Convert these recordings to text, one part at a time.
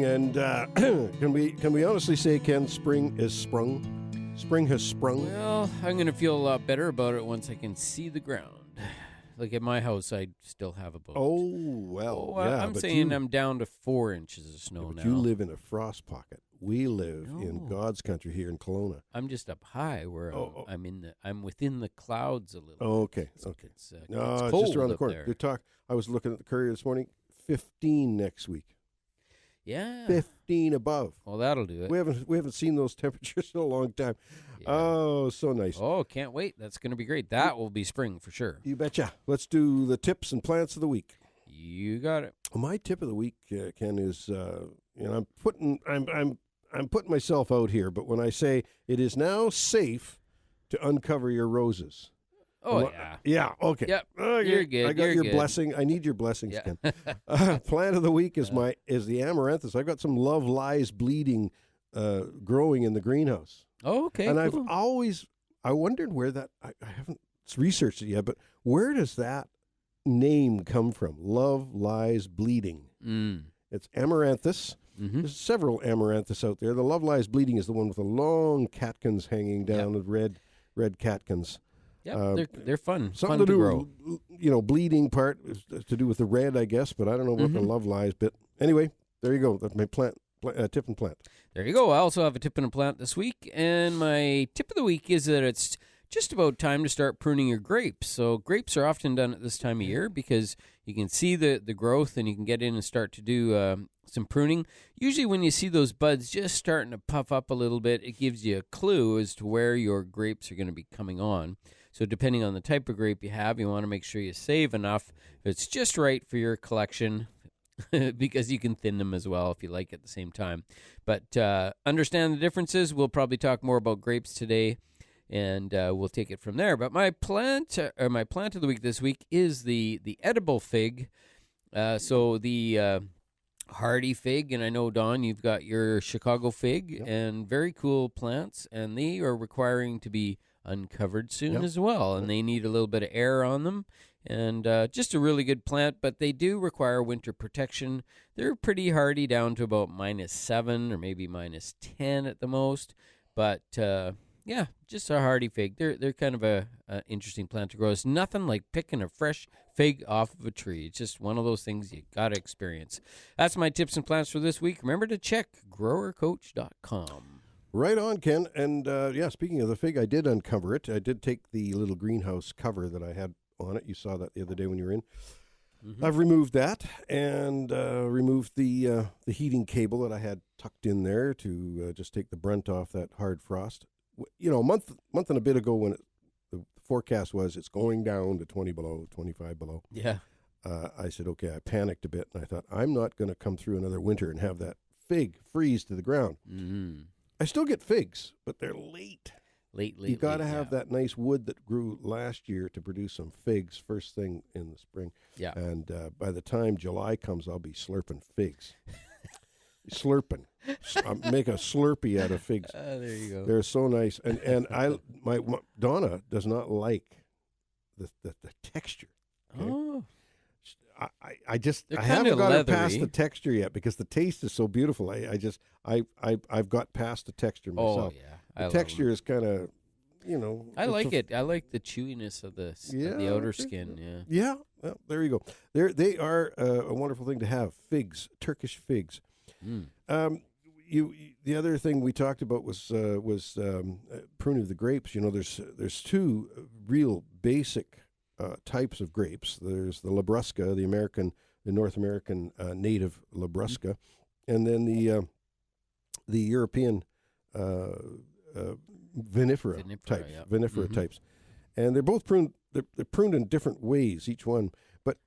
And can we honestly say, Ken, spring is sprung? Spring has sprung. Well, I'm going to feel a lot better about it once I can see the ground. Like at my house, I still have about. Oh, well, yeah. I'm saying I'm down to 4 inches of snow now. You live in a frost pocket. We live in God's country here in Kelowna. I'm just up high where I'm within the clouds a little. Oh, okay, bit. okay. It's it's just around the corner. There. I was looking at the Courier this morning. 15 next week. Yeah. 15 above. Well, that'll do it. We haven't seen those temperatures in a long time. Yeah. Oh, so nice. Oh, can't wait. That's going to be great. That will be spring for sure. You betcha. Let's do the tips and plants of the week. You got it. Well, my tip of the week, Ken, is I'm putting myself out here, but when I say it is now safe to uncover your roses. Oh, yeah. Yeah, okay. Yep. You're good. I got your blessing. I need your blessings, Ken. Plant of the week is the amaranthus. I've got some love lies bleeding growing in the greenhouse. Oh, okay. And cool. I wondered where that, I haven't researched it yet, but where does that name come from? Love lies bleeding. It's amaranthus. Mm-hmm. There's several amaranthus out there. The love lies bleeding is the one with the long catkins hanging down with red catkins. Yeah, they're fun. Something fun to do grow. With, bleeding part is to do with the red, I guess, but I don't know what the love lies bit. Anyway, there you go. That's my tip and plant. There you go. I also have a tip and a plant this week, and my tip of the week is that it's just about time to start pruning your grapes. So grapes are often done at this time of year because you can see the growth and you can get in and start to do some pruning. Usually when you see those buds just starting to puff up a little bit, it gives you a clue as to where your grapes are going to be coming on. So depending on the type of grape you have, you want to make sure you save enough if it's just right for your collection because you can thin them as well if you like at the same time. But understand the differences. We'll probably talk more about grapes today, and we'll take it from there. But my plant of the week this week is the edible fig. So the hardy fig, and I know, Don, you've got your Chicago fig, and very cool plants, and they are requiring to be uncovered soon as well, and they need a little bit of air on them, and just a really good plant, but they do require winter protection. They're pretty hardy, down to about -7 or maybe -10 at the most, but just a hardy fig. They're kind of a interesting plant to grow. It's nothing like picking a fresh fig off of a tree. It's just one of those things you got to experience. That's my tips and plants for this week. Remember to check growercoach.com. Right on, Ken. And speaking of the fig, I did uncover it. I did take the little greenhouse cover that I had on it. You saw that the other day when you were in. Mm-hmm. I've removed that and removed the heating cable that I had tucked in there to just take the brunt off that hard frost. A month and a bit ago when the forecast was it's going down to 20 below, 25 below. Yeah. I said, okay, I panicked a bit, and I thought, I'm not going to come through another winter and have that fig freeze to the ground. Mm-hmm. I still get figs, but they're late. Late. You got to have that nice wood that grew last year to produce some figs first thing in the spring. Yeah. And by the time July comes, I'll be slurping figs. Slurping. I'll make a Slurpee out of figs. There you go. They're so nice. And my Donna does not like the texture. Okay? Oh. I haven't got leathery. past the texture yet because the taste is so beautiful. I've got past the texture myself. Oh yeah, the texture is kind of, I like it. I like the chewiness of the outer skin. Yeah. Yeah. Well, there you go. They are a wonderful thing to have. Figs, Turkish figs. Mm. The other thing we talked about was pruning of the grapes. There's two real basic types of grapes. There's the Labrusca, the North American native Labrusca, and then the European vinifera types. Yeah. Vinifera types, and they're both pruned. They're pruned in different ways, each one. But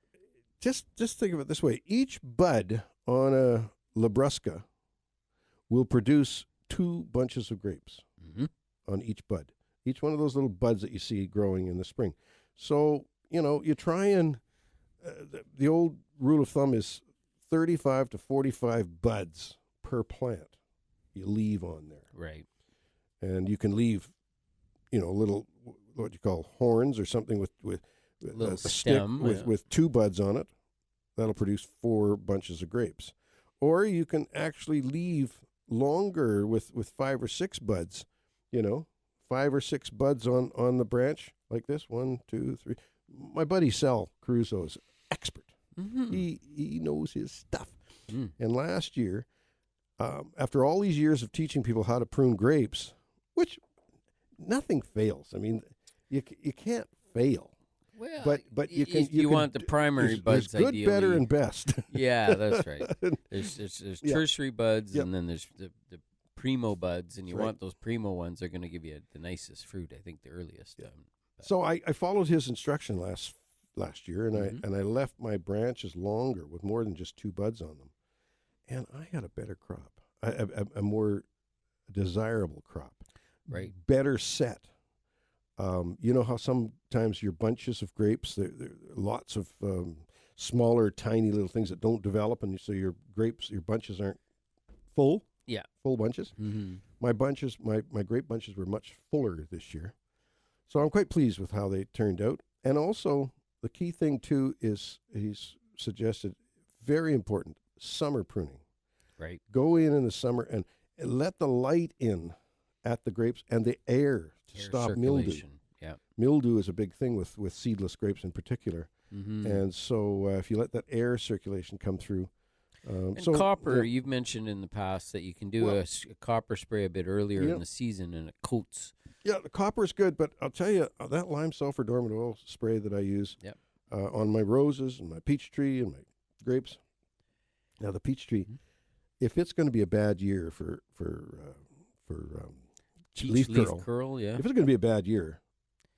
just think of it this way: each bud on a Labrusca will produce 2 bunches of grapes on each bud. Each one of those little buds that you see growing in the spring. So, you try and the old rule of thumb is 35 to 45 buds per plant you leave on there. Right. And you can leave, little, what you call horns or something with little a stem stick with 2 buds on it. That'll produce 4 bunches of grapes. or you can actually leave longer with 5 or 6 buds, 5 or 6 buds on the branch like this. 1, 2, 3. My buddy Sal Caruso is expert. Mm-hmm. He knows his stuff. Mm. And last year, after all these years of teaching people how to prune grapes, which nothing fails. I mean, you can't fail. Well, but you can. You want the primary buds. There's good, ideally. better, and best. Yeah, that's right. There's Yeah. tertiary buds, Yep. and then there's the primo buds, and you Right. want those primo ones. They're going to give you the nicest fruit. I think the earliest. Yeah. So I followed his instruction last year, and Mhm. I left my branches longer with more than just 2 buds on them, and I got a better crop, a more desirable crop, Right. better set. You know how sometimes your bunches of grapes, there are lots of smaller, tiny little things that don't develop, and so your bunches aren't full. Yeah. Full bunches. Mm-hmm. My grape bunches were much fuller this year. So I'm quite pleased with how they turned out. And also, the key thing, too, is he's suggested, very important, summer pruning. Right. Go in the summer and let the light in at the grapes and the air to stop mildew. Circulation. Yeah. Mildew is a big thing with seedless grapes in particular. Mm-hmm. And so if you let that air circulation come through. And so copper, yeah, you've mentioned in the past that you can do Well, a copper spray a bit earlier yeah. in the season, and it coats. yeah, the copper is good, but I'll tell you, that lime sulfur dormant oil spray that I use Yep. On my roses and my peach tree and my grapes. Now, the peach tree, Mhm. if it's going to be a bad year for Peach leaf leaf curl, curl, yeah. if it's going to be a bad year,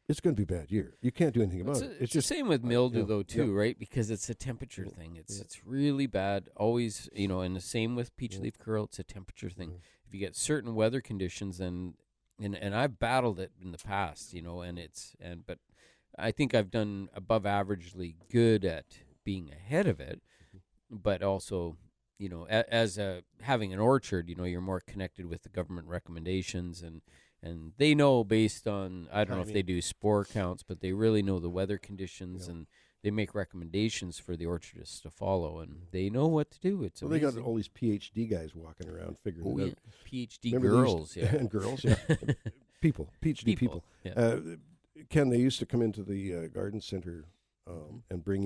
it's going to be a bad year. You can't do anything about it. It's just the same with mildew, yeah, though, too, yeah. right? Because it's a temperature thing. Yeah. It's really bad. Always, and the same with peach Yeah. leaf curl. It's a temperature thing. Yeah. If you get certain weather conditions, and I've battled it in the past, but I think I've done above averagely good at being ahead of it, but also, as having an orchard, you're more connected with the government recommendations, and they know based on, I don't know if they do spore counts, but they really know the weather conditions, and they make recommendations for the orchardists to follow, and they know what to do. It's Well, they amazing. got all these PhD guys walking around figuring it out. PhD Remember girls, and girls, yeah. PhD people. Yeah. Ken, they used to come into the garden center and bring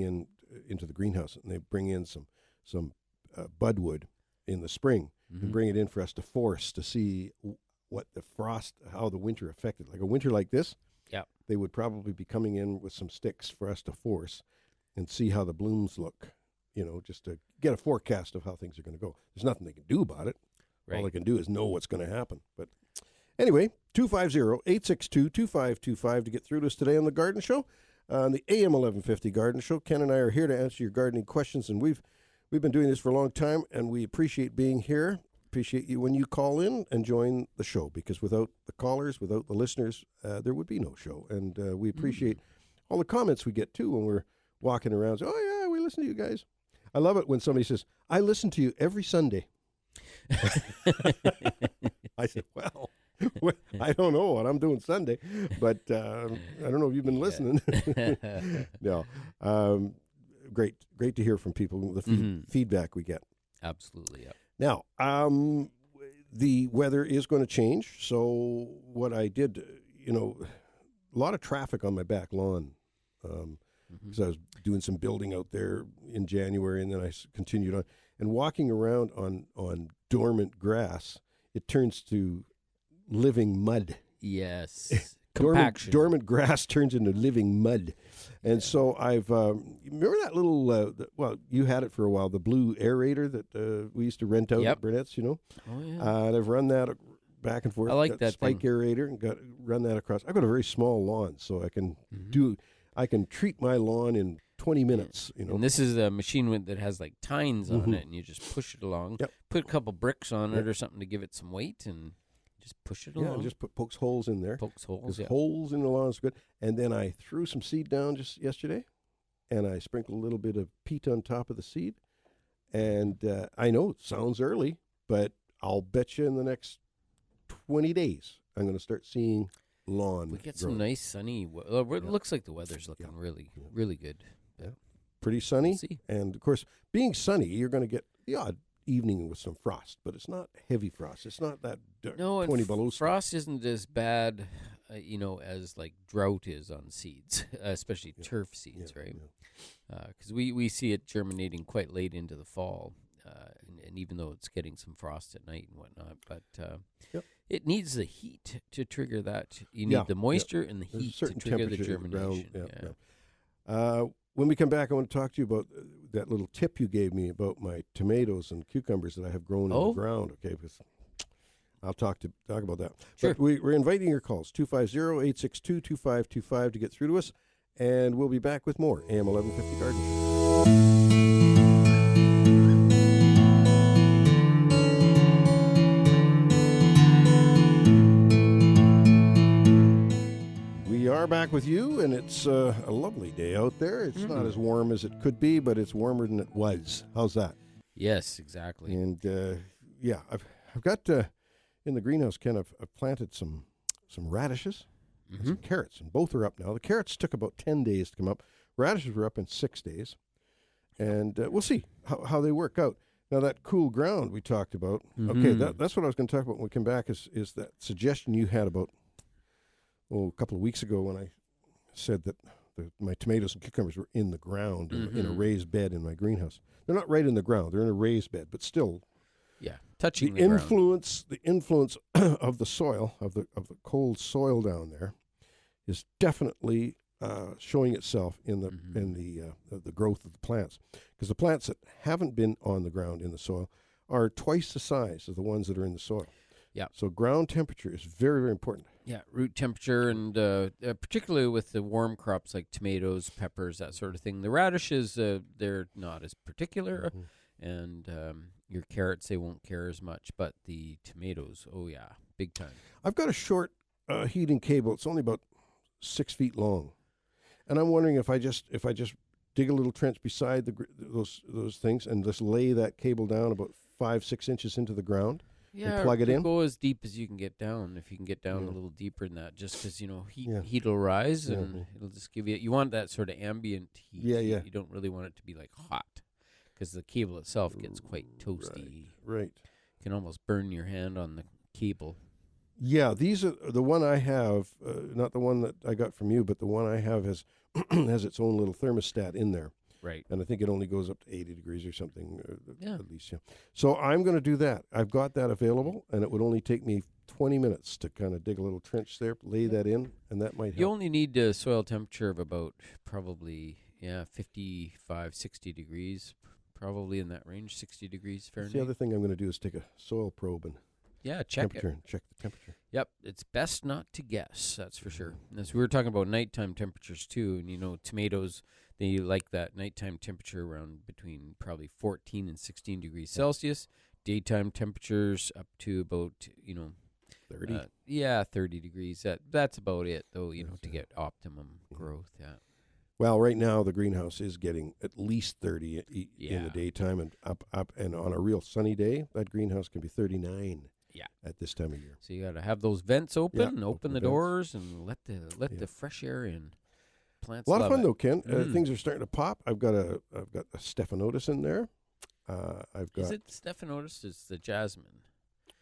into the greenhouse, and they bring in some budwood in the spring and Mhm. bring it in for us to force to see what the frost, how the winter affected. Like a winter like this, Yep. they would probably be coming in with some sticks for us to force and see how the blooms look, just to get a forecast of how things are going to go. There's nothing they can do about it. All Right. they can do is know what's going to happen. But anyway, 250-862-2525 to get through to us today on the Garden Show, on the AM 1150 Garden Show. Ken and I are here to answer your gardening questions, and we've been doing this for a long time, and we appreciate being here. Appreciate you when you call in and join the show, because without the callers, without the listeners, there would be no show. And we appreciate all the comments we get, too, when we're walking around. So, oh, yeah, we listen to you guys. I love it when somebody says, I listen to you every Sunday. I said, well, I don't know what I'm doing Sunday, but I don't know if you've been listening. No. Great to hear from people, the feedback we get. Absolutely, yeah. Now, the weather is going to change. So what I did, a lot of traffic on my back lawn, because I was doing some building out there in January, and then I continued on. And walking around on dormant grass, it turns to living mud. Yes. Compaction. Dormant grass turns into living mud. And so I've, remember that little, you had it for a while, the blue aerator that we used to rent out at Burnett's, Oh, yeah. And I've run that back and forth. I like got that spike thing. aerator and run that across. I've got a very small lawn, so I can I can treat my lawn in 20 minutes, And this is a machine that has like tines on Mhm. it, and you just push it along. Yep. Put a couple bricks on Yep. it or something to give it some weight, and just push it Yeah, along. just pokes holes in there. Pokes holes. Because Yeah. holes in the lawn is good. And then I threw some seed down just yesterday, and I sprinkled a little bit of peat on top of the seed. And I know it sounds early, but I'll bet you in the next 20 days, I'm going to start seeing lawn We get growing. some nice sunny. It looks like the weather's looking really good. Pretty sunny. We'll see. And, of course, being sunny, you're going to get the odd evening with some frost, but it's not heavy frost. It's not that No, 20 below. frost isn't as bad, as like drought is on seeds, especially turf seeds, right? Because we see it germinating quite late into the fall, and even though it's getting some frost at night and whatnot, but it needs the heat to trigger that. You need the moisture and the heat to trigger the germination. When we come back, I want to talk to you about that little tip you gave me about my tomatoes and cucumbers that I have grown in the ground. Okay, because I'll talk about that. Sure. But we're inviting your calls, 250-862-2525 to get through to us, and we'll be back with more AM 1150 Garden Show. We are back with you, and it's a lovely day out there. It's not as warm as it could be, but it's warmer than it was. How's that? Yes, exactly. And I've got in the greenhouse, Ken, I've planted some radishes and some carrots, and both are up now. The carrots took about 10 days to come up. Radishes were up in 6 days, and we'll see how they work out. Now, that cool ground we talked about, okay, that's what I was going to talk about when we come back, is that suggestion you had about a couple of weeks ago when I said that my tomatoes and cucumbers were in the ground in a raised bed in my greenhouse. They're not right in the ground; they're in a raised bed, but still, touching the influence of the soil of the cold soil down there is definitely showing itself in the growth of the plants, because the plants that haven't been on the ground in the soil are twice the size of the ones that are in the soil. Yeah. So ground temperature is very, very important. Yeah, root temperature, and particularly with the warm crops like tomatoes, peppers, that sort of thing. The radishes, they're not as particular, and your carrots, they won't care as much. But the tomatoes, big time. I've got a short heating cable. It's only about 6 feet long, and I'm wondering if I just dig a little trench beside those things and just lay that cable down about 5-6 inches into the ground. Yeah, plug it in. Go as deep as you can get down. If you can get down a little deeper than that, just because heat will rise and it'll just give you. You want that sort of ambient heat. Yeah. You don't really want it to be like hot, because the cable itself gets quite toasty. Right. You can almost burn your hand on the cable. Yeah, these are the one I have, not the one that I got from you, but the one I have has has its own little thermostat in there. Right. And I think it only goes up to 80 degrees or something, at least. Yeah. So I'm going to do that. I've got that available, and it would only take me 20 minutes to kind of dig a little trench there, lay that in, and that might help. You only need a soil temperature of about probably 55, 60 degrees, probably in that range, 60 degrees Fahrenheit. The other thing I'm going to do is take a soil probe and check and check the temperature. Yep, it's best not to guess, that's for sure. As we were talking about nighttime temperatures too, and tomatoes, they like that nighttime temperature around between probably 14 and 16 degrees Celsius. Daytime temperatures up to about 30. 30 degrees. That's about it though, to get optimum growth. Yeah. Well, right now the greenhouse is getting at least 30 in the daytime, and up, and on a real sunny day, that greenhouse can be 39. Yeah, at this time of year. So you got to have those vents open, open the doors, and let the fresh air in. Plants a lot love of fun it. though, Ken. Things are starting to pop. I've got a stephanotis in there. Is it stephanotis? It's the jasmine.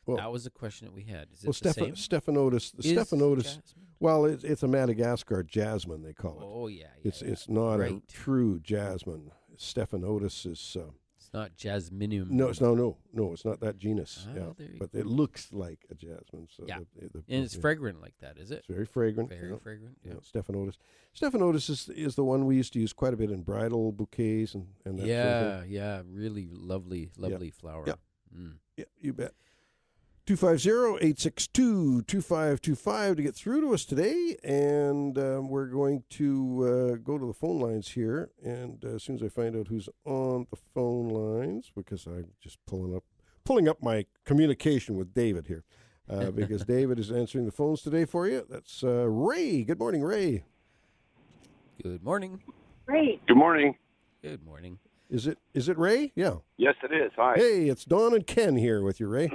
Well, that was a question that we had. Is it the same? Stephanotis. The stephanotis. Jasmine? Well, it's a Madagascar jasmine, they call it. Oh yeah. It's not a true jasmine. Stephanotis is. It's not jasminium. No, it's not that genus. But it looks like a jasmine. So and it's fragrant like that, is it? It's very fragrant. Very fragrant. Yeah. Stephanotis. Stephanotis is the one we used to use quite a bit in bridal bouquets and that sort of thing. Yeah, really lovely flower. Yeah. Yeah, you bet. 250-862-2525 to get through to us today, and we're going to go to the phone lines here, and as soon as I find out who's on the phone lines, because I'm just pulling up my communication with David here, because David is answering the phones today for you. That's Ray. Good morning, Ray. Good morning. Ray. Good morning. Good morning. Is it Ray? Yeah. Yes, it is. Hi. Hey, it's Don and Ken here with you, Ray.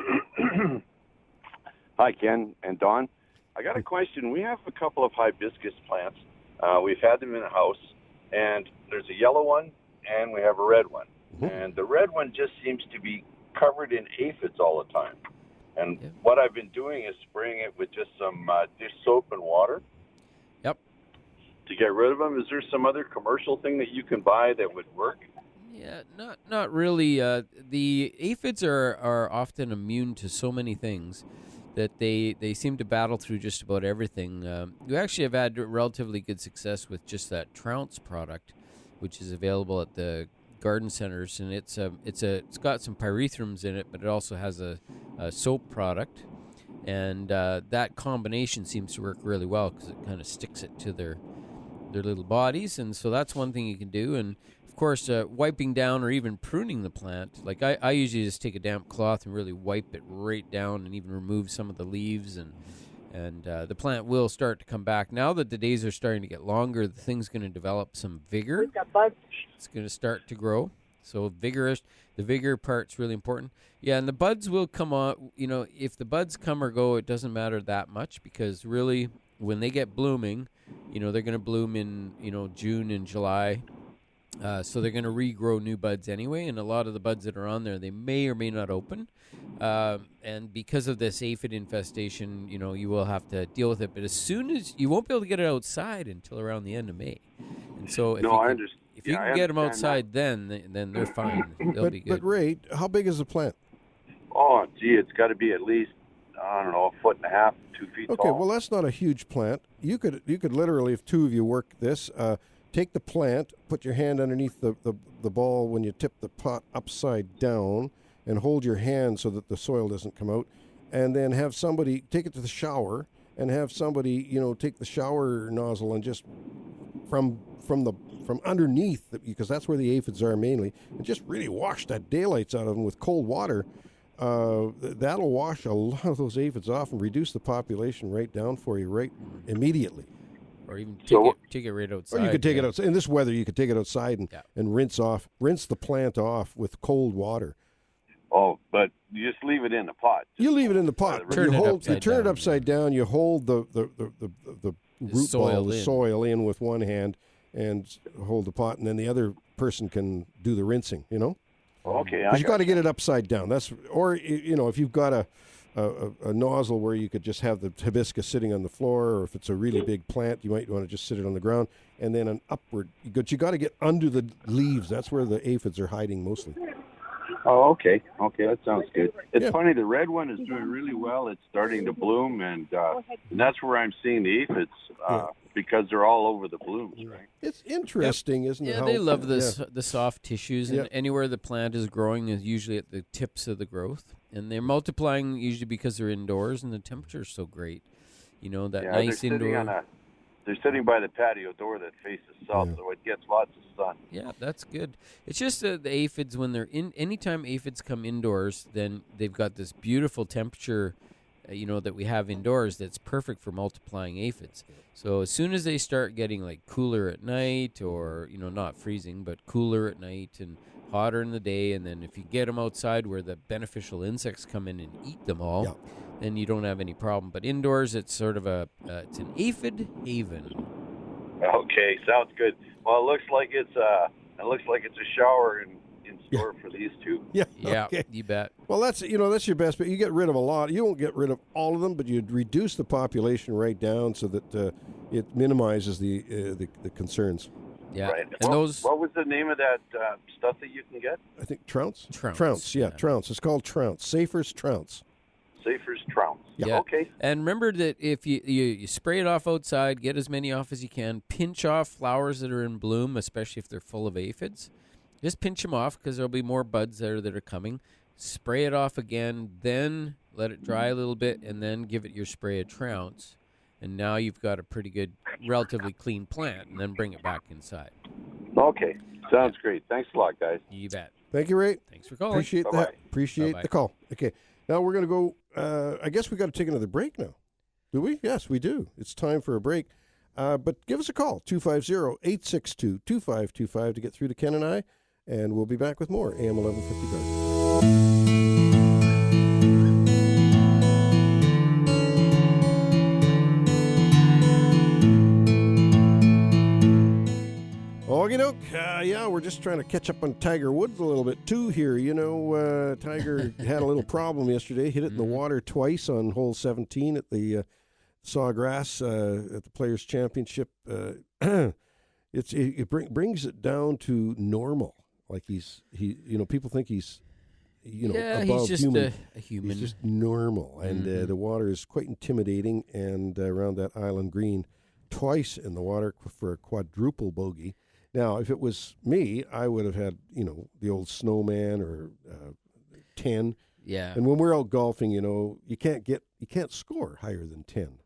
Hi, Ken and Don. I got a question. We have a couple of hibiscus plants. We've had them in a house, and there's a yellow one, and we have a red one. Mm-hmm. And the red one just seems to be covered in aphids all the time. And what I've been doing is spraying it with just some dish soap and water. Yep. To get rid of them. Is there some other commercial thing that you can buy that would work? Yeah, not really. The aphids are often immune to so many things that they seem to battle through just about everything. We actually have had relatively good success with just that Trounce product, which is available at the garden centers, and it's got some pyrethrums in it, but it also has a soap product, and that combination seems to work really well because it kind of sticks it to their little bodies, and so that's one thing you can do. And of course, wiping down or even pruning the plant, like I usually just take a damp cloth and really wipe it right down and even remove some of the leaves, and the plant will start to come back. Now that the days are starting to get longer, the thing's going to develop some vigor. We've got bugs. It's going to start to grow. So the vigor part's really important. Yeah, and the buds will come on. If the buds come or go, it doesn't matter that much, because really when they get blooming, they're going to bloom in, June and July. So they're going to regrow new buds anyway, and a lot of the buds that are on there, they may or may not open. And because of this aphid infestation, you will have to deal with it. But as soon as you won't be able to get it outside until around the end of May. And so if you can get them outside, then they're fine. They'll be good. But Ray, how big is the plant? Oh, gee, it's got to be at least, I don't know, 1.5 feet, 2 feet tall. Okay, well, that's not a huge plant. You could literally, if two of you work this, take the plant, put your hand underneath the ball when you tip the pot upside down, and hold your hand so that the soil doesn't come out, and then have somebody take it to the shower, and have somebody take the shower nozzle and just from underneath, because that's where the aphids are mainly, and just really wash that daylights out of them with cold water. That'll wash a lot of those aphids off and reduce the population right down for you right immediately. Or even take it right outside. Or you could take it outside. In this weather, you could take it outside and rinse the plant off with cold water. Oh, but you just leave it in the pot. You leave it in the pot. Turn it upside down. You hold the root ball, the soil in with one hand, and hold the pot, and then the other person can do the rinsing. Okay. But you got to get it upside down. If you've got a nozzle where you could just have the hibiscus sitting on the floor, or if it's a really big plant, you might want to just sit it on the ground, and then an upward. But you got to get under the leaves. That's where the aphids are hiding mostly. Oh, okay. Okay, that sounds good. It's funny, the red one is doing really well. It's starting to bloom, and that's where I'm seeing the aphids because they're all over the blooms, right? It's interesting, isn't it? Yeah, they love the soft tissues, and anywhere the plant is growing is usually at the tips of the growth. And they're multiplying usually because they're indoors and the temperature is so great. Nice indoor. They're sitting by the patio door that faces south, so it gets lots of sun. Yeah, that's good. It's just the aphids, when they're in, anytime aphids come indoors, then they've got this beautiful temperature, that we have indoors that's perfect for multiplying aphids. So as soon as they start getting like cooler at night, or, not freezing, but cooler at night and hotter in the day, and then if you get them outside where the beneficial insects come in and eat them all, then you don't have any problem. But indoors, it's sort of it's an aphid haven. Okay, sounds good. Well, it looks like it's a shower in store for these two. Yeah, okay. You bet. Well, that's your best bet. You get rid of a lot. You won't get rid of all of them, but you'd reduce the population right down so that it minimizes the concerns. Yeah, right. And what was the name of that stuff that you can get? I think Trounce. Trounce. Yeah, Trounce. It's called Trounce. Safer's Trounce. Safer's Trounce. Yeah. Okay. And remember that if you spray it off outside, get as many off as you can. Pinch off flowers that are in bloom, especially if they're full of aphids. Just pinch them off because there'll be more buds there that are coming. Spray it off again, then let it dry a little bit, and then give it your spray of Trounce. And now you've got a pretty good, relatively clean plant, and then bring it back inside. Okay. Sounds great. Thanks a lot, guys. You bet. Thank you, Ray. Thanks for calling. Appreciate Bye-bye. that. Appreciate Bye-bye. the call. Okay. Now we're going to go, I guess we got to take another break now. Do we? Yes, we do. It's time for a break. But give us a call, 250-862-2525 to get through to Ken and I, and we'll be back with more AM 1150 Garden. Okie doke. Yeah, we're just trying to catch up on Tiger Woods a little bit too here. You know, Tiger had a little problem yesterday. Hit it in the water twice on hole 17 at the Sawgrass at the Players Championship. It brings it down to normal. Like people think he's above he's just human. a human. He's just normal, and the water is quite intimidating. And around that island green, twice in the water for a quadruple bogey. Now, if it was me, I would have had the old snowman or 10. Yeah. And when we're out golfing, you can't score higher than 10.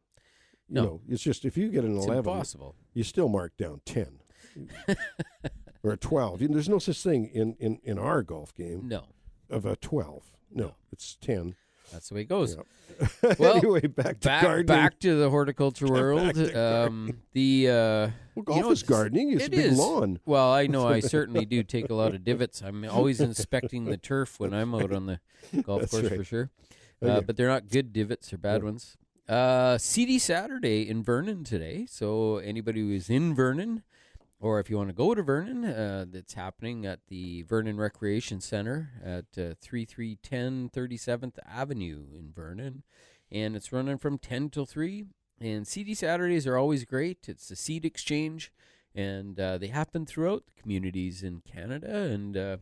No. It's just if you get an 11, impossible. You still mark down 10 or a 12. There's no such thing in our golf game. No. Of a 12. No, it's 10. That's the way it goes. Yeah. Well, anyway, back to gardening. Back to the horticulture world. Golf is gardening. It's a big lawn. Well, I know. I certainly do take a lot of divots. I'm always inspecting the turf when I'm out on the golf course for sure. Okay. But they're not good divots; they're bad ones. CD Saturday in Vernon today. So anybody who's in Vernon, or if you want to go to Vernon, that's happening at the Vernon Recreation Center at 3310 37th Avenue in Vernon. And it's running from 10 till 3. And CD Saturdays are always great. It's a seed exchange, and they happen throughout the communities in Canada. And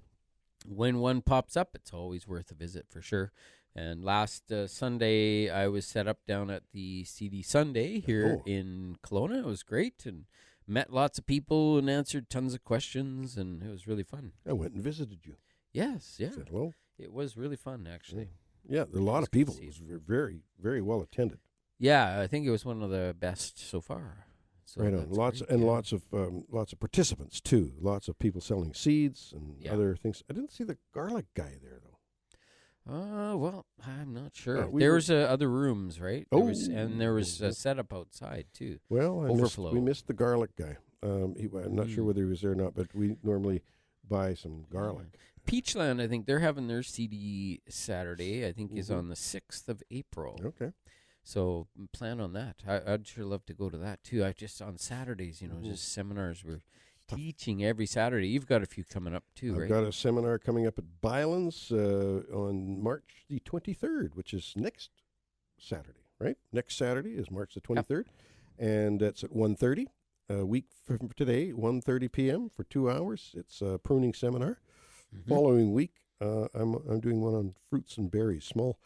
when one pops up, it's always worth a visit for sure. And last Sunday, I was set up down at the CD Sunday here in Kelowna. It was great, and met lots of people and answered tons of questions, and it was really fun. I went and visited you. Yes, yeah. Said hello. It was really fun, actually. Yeah, there are a lot of people. It was very, very well attended. Yeah, I think it was one of the best so far. So right on. Lots of participants too. Lots of people selling seeds and other things. I didn't see the garlic guy there though. Well, I'm not sure. We there were- was other rooms, right? There was a setup outside too. Well, Overflow. we missed the garlic guy. I'm not sure whether he was there or not, but we normally buy some garlic. Peachland, I think they're having their CD Saturday. I think is on the 6th of April. Okay. So plan on that. I'd sure love to go to that too. I just on Saturdays, just seminars. We're teaching every Saturday. You've got a few coming up too, right? I've got a seminar coming up at Bylands on March the 23rd, which is next Saturday, right? Next Saturday is March the 23rd, and that's at 1:30. A week from today, 1:30 p.m. for 2 hours. It's a pruning seminar. Following week, I'm doing one on fruits and berries, small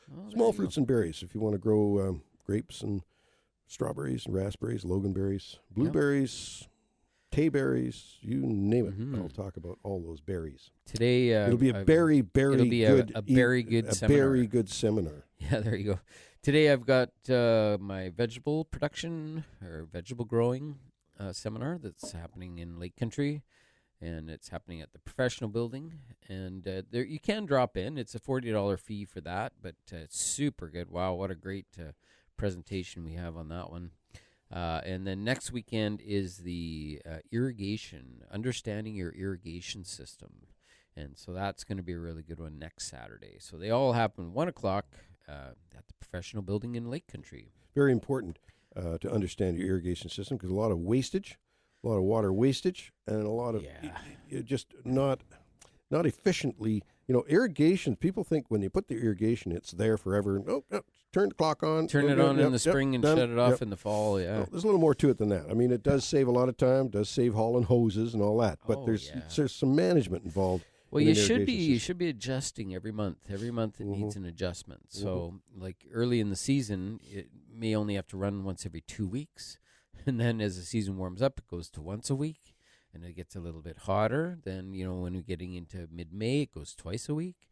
fruits and berries. If you want to grow grapes and strawberries and raspberries, loganberries, blueberries. Tayberries, you name it. I'll talk about all those berries. Today, it'll be a very good seminar. Yeah, there you go. Today I've got my vegetable production or vegetable growing seminar that's happening in Lake Country, and it's happening at the Professional Building. And there you can drop in. It's a $40 fee for that, but it's super good. Wow, what a great presentation we have on that one. And then next weekend is the irrigation, understanding your irrigation system. And so that's going to be a really good one next Saturday. So they all happen 1 o'clock at the Professional Building in Lake Country. Very important to understand your irrigation system because a lot of wastage, a lot of water wastage, and a lot of just not efficiently. Irrigation, people think when you put the irrigation, it's there forever. Turn the clock on. Turn it on in the spring and shut it off in the fall, yeah. Well, there's a little more to it than that. I mean, it does save a lot of time, does save hauling hoses and all that, but there's some management involved. Well, you should be adjusting every month. Every month it needs an adjustment. So, like early in the season, it may only have to run once every 2 weeks. And then as the season warms up, it goes to once a week. And it gets a little bit hotter. Then, when we're getting into mid-May, it goes twice a week.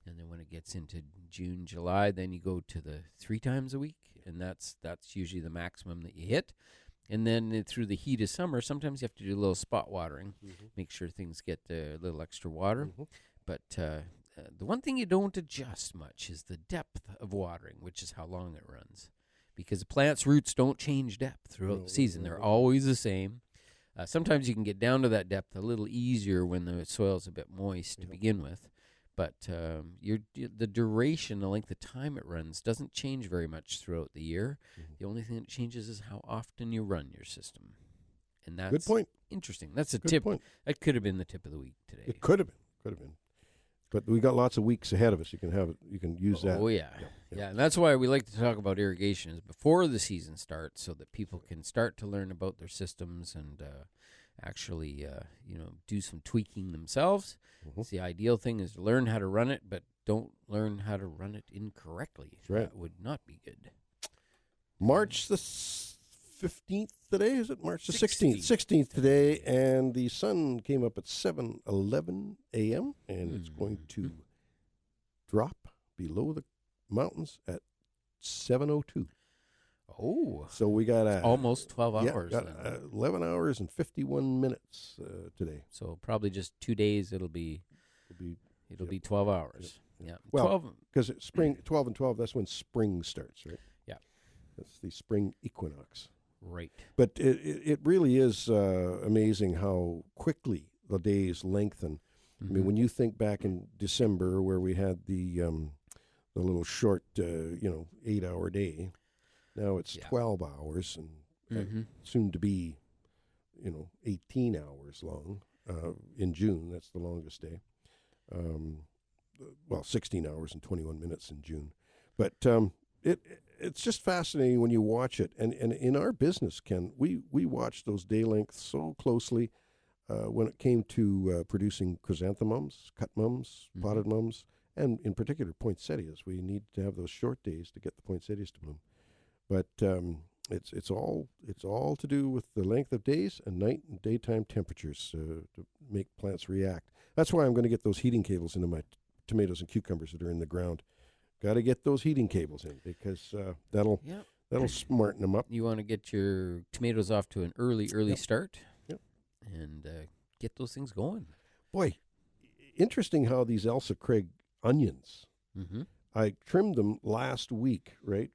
And then when it gets into June, July, then you go to the 3 times a week. And that's usually the maximum that you hit. And then through the heat of summer, sometimes you have to do a little spot watering, make sure things get a little extra water. But the one thing you don't adjust much is the depth of watering, which is how long it runs. Because the plant's roots don't change depth throughout the season. They're always the same. Sometimes you can get down to that depth a little easier when the soil's a bit moist to begin with. But the duration, the length of time it runs, doesn't change very much throughout the year. The only thing that changes is how often you run your system. And that's Good point. interesting. That's a Good tip. point. That could have been the tip of the week today. It could have been. But we got lots of weeks ahead of us. You can use that. Oh, yeah. Yeah, and that's why we like to talk about irrigation is before the season starts so that people can start to learn about their systems and actually, do some tweaking themselves. Mm-hmm. It's the ideal thing is to learn how to run it, but don't learn how to run it incorrectly. That's right. That would not be good. March the 15th today, is it? March the 16th. 16th today, and the sun came up at 7:11 a.m., and it's going to drop below the mountains at 7:02. Oh. So we got almost 12 hours. Got, then. 11 hours and 51 minutes today. So probably just 2 days it'll be 12 hours. Yeah. Well, 12. because it's spring, 12 and 12, that's when spring starts, right? Yeah. That's the spring equinox. Right. But it really is amazing how quickly the days lengthen. I mean, when you think back in December where we had the little short, 8-hour day, now it's 12 hours and soon to be, 18 hours long. In June, that's the longest day. 16 hours and 21 minutes in June. But it's just fascinating when you watch it. And in our business, Ken, we watched those day lengths so closely when it came to producing chrysanthemums, cut mums, potted mums, and in particular poinsettias. We need to have those short days to get the poinsettias to bloom. But it's all to do with the length of days and night and daytime temperatures to make plants react. That's why I'm going to get those heating cables into my tomatoes and cucumbers that are in the ground. Got to get those heating cables in because that'll smarten them up. You want to get your tomatoes off to an early start. Yep. And get those things going. Boy, interesting how these Elsa Craig onions. I trimmed them last week, right,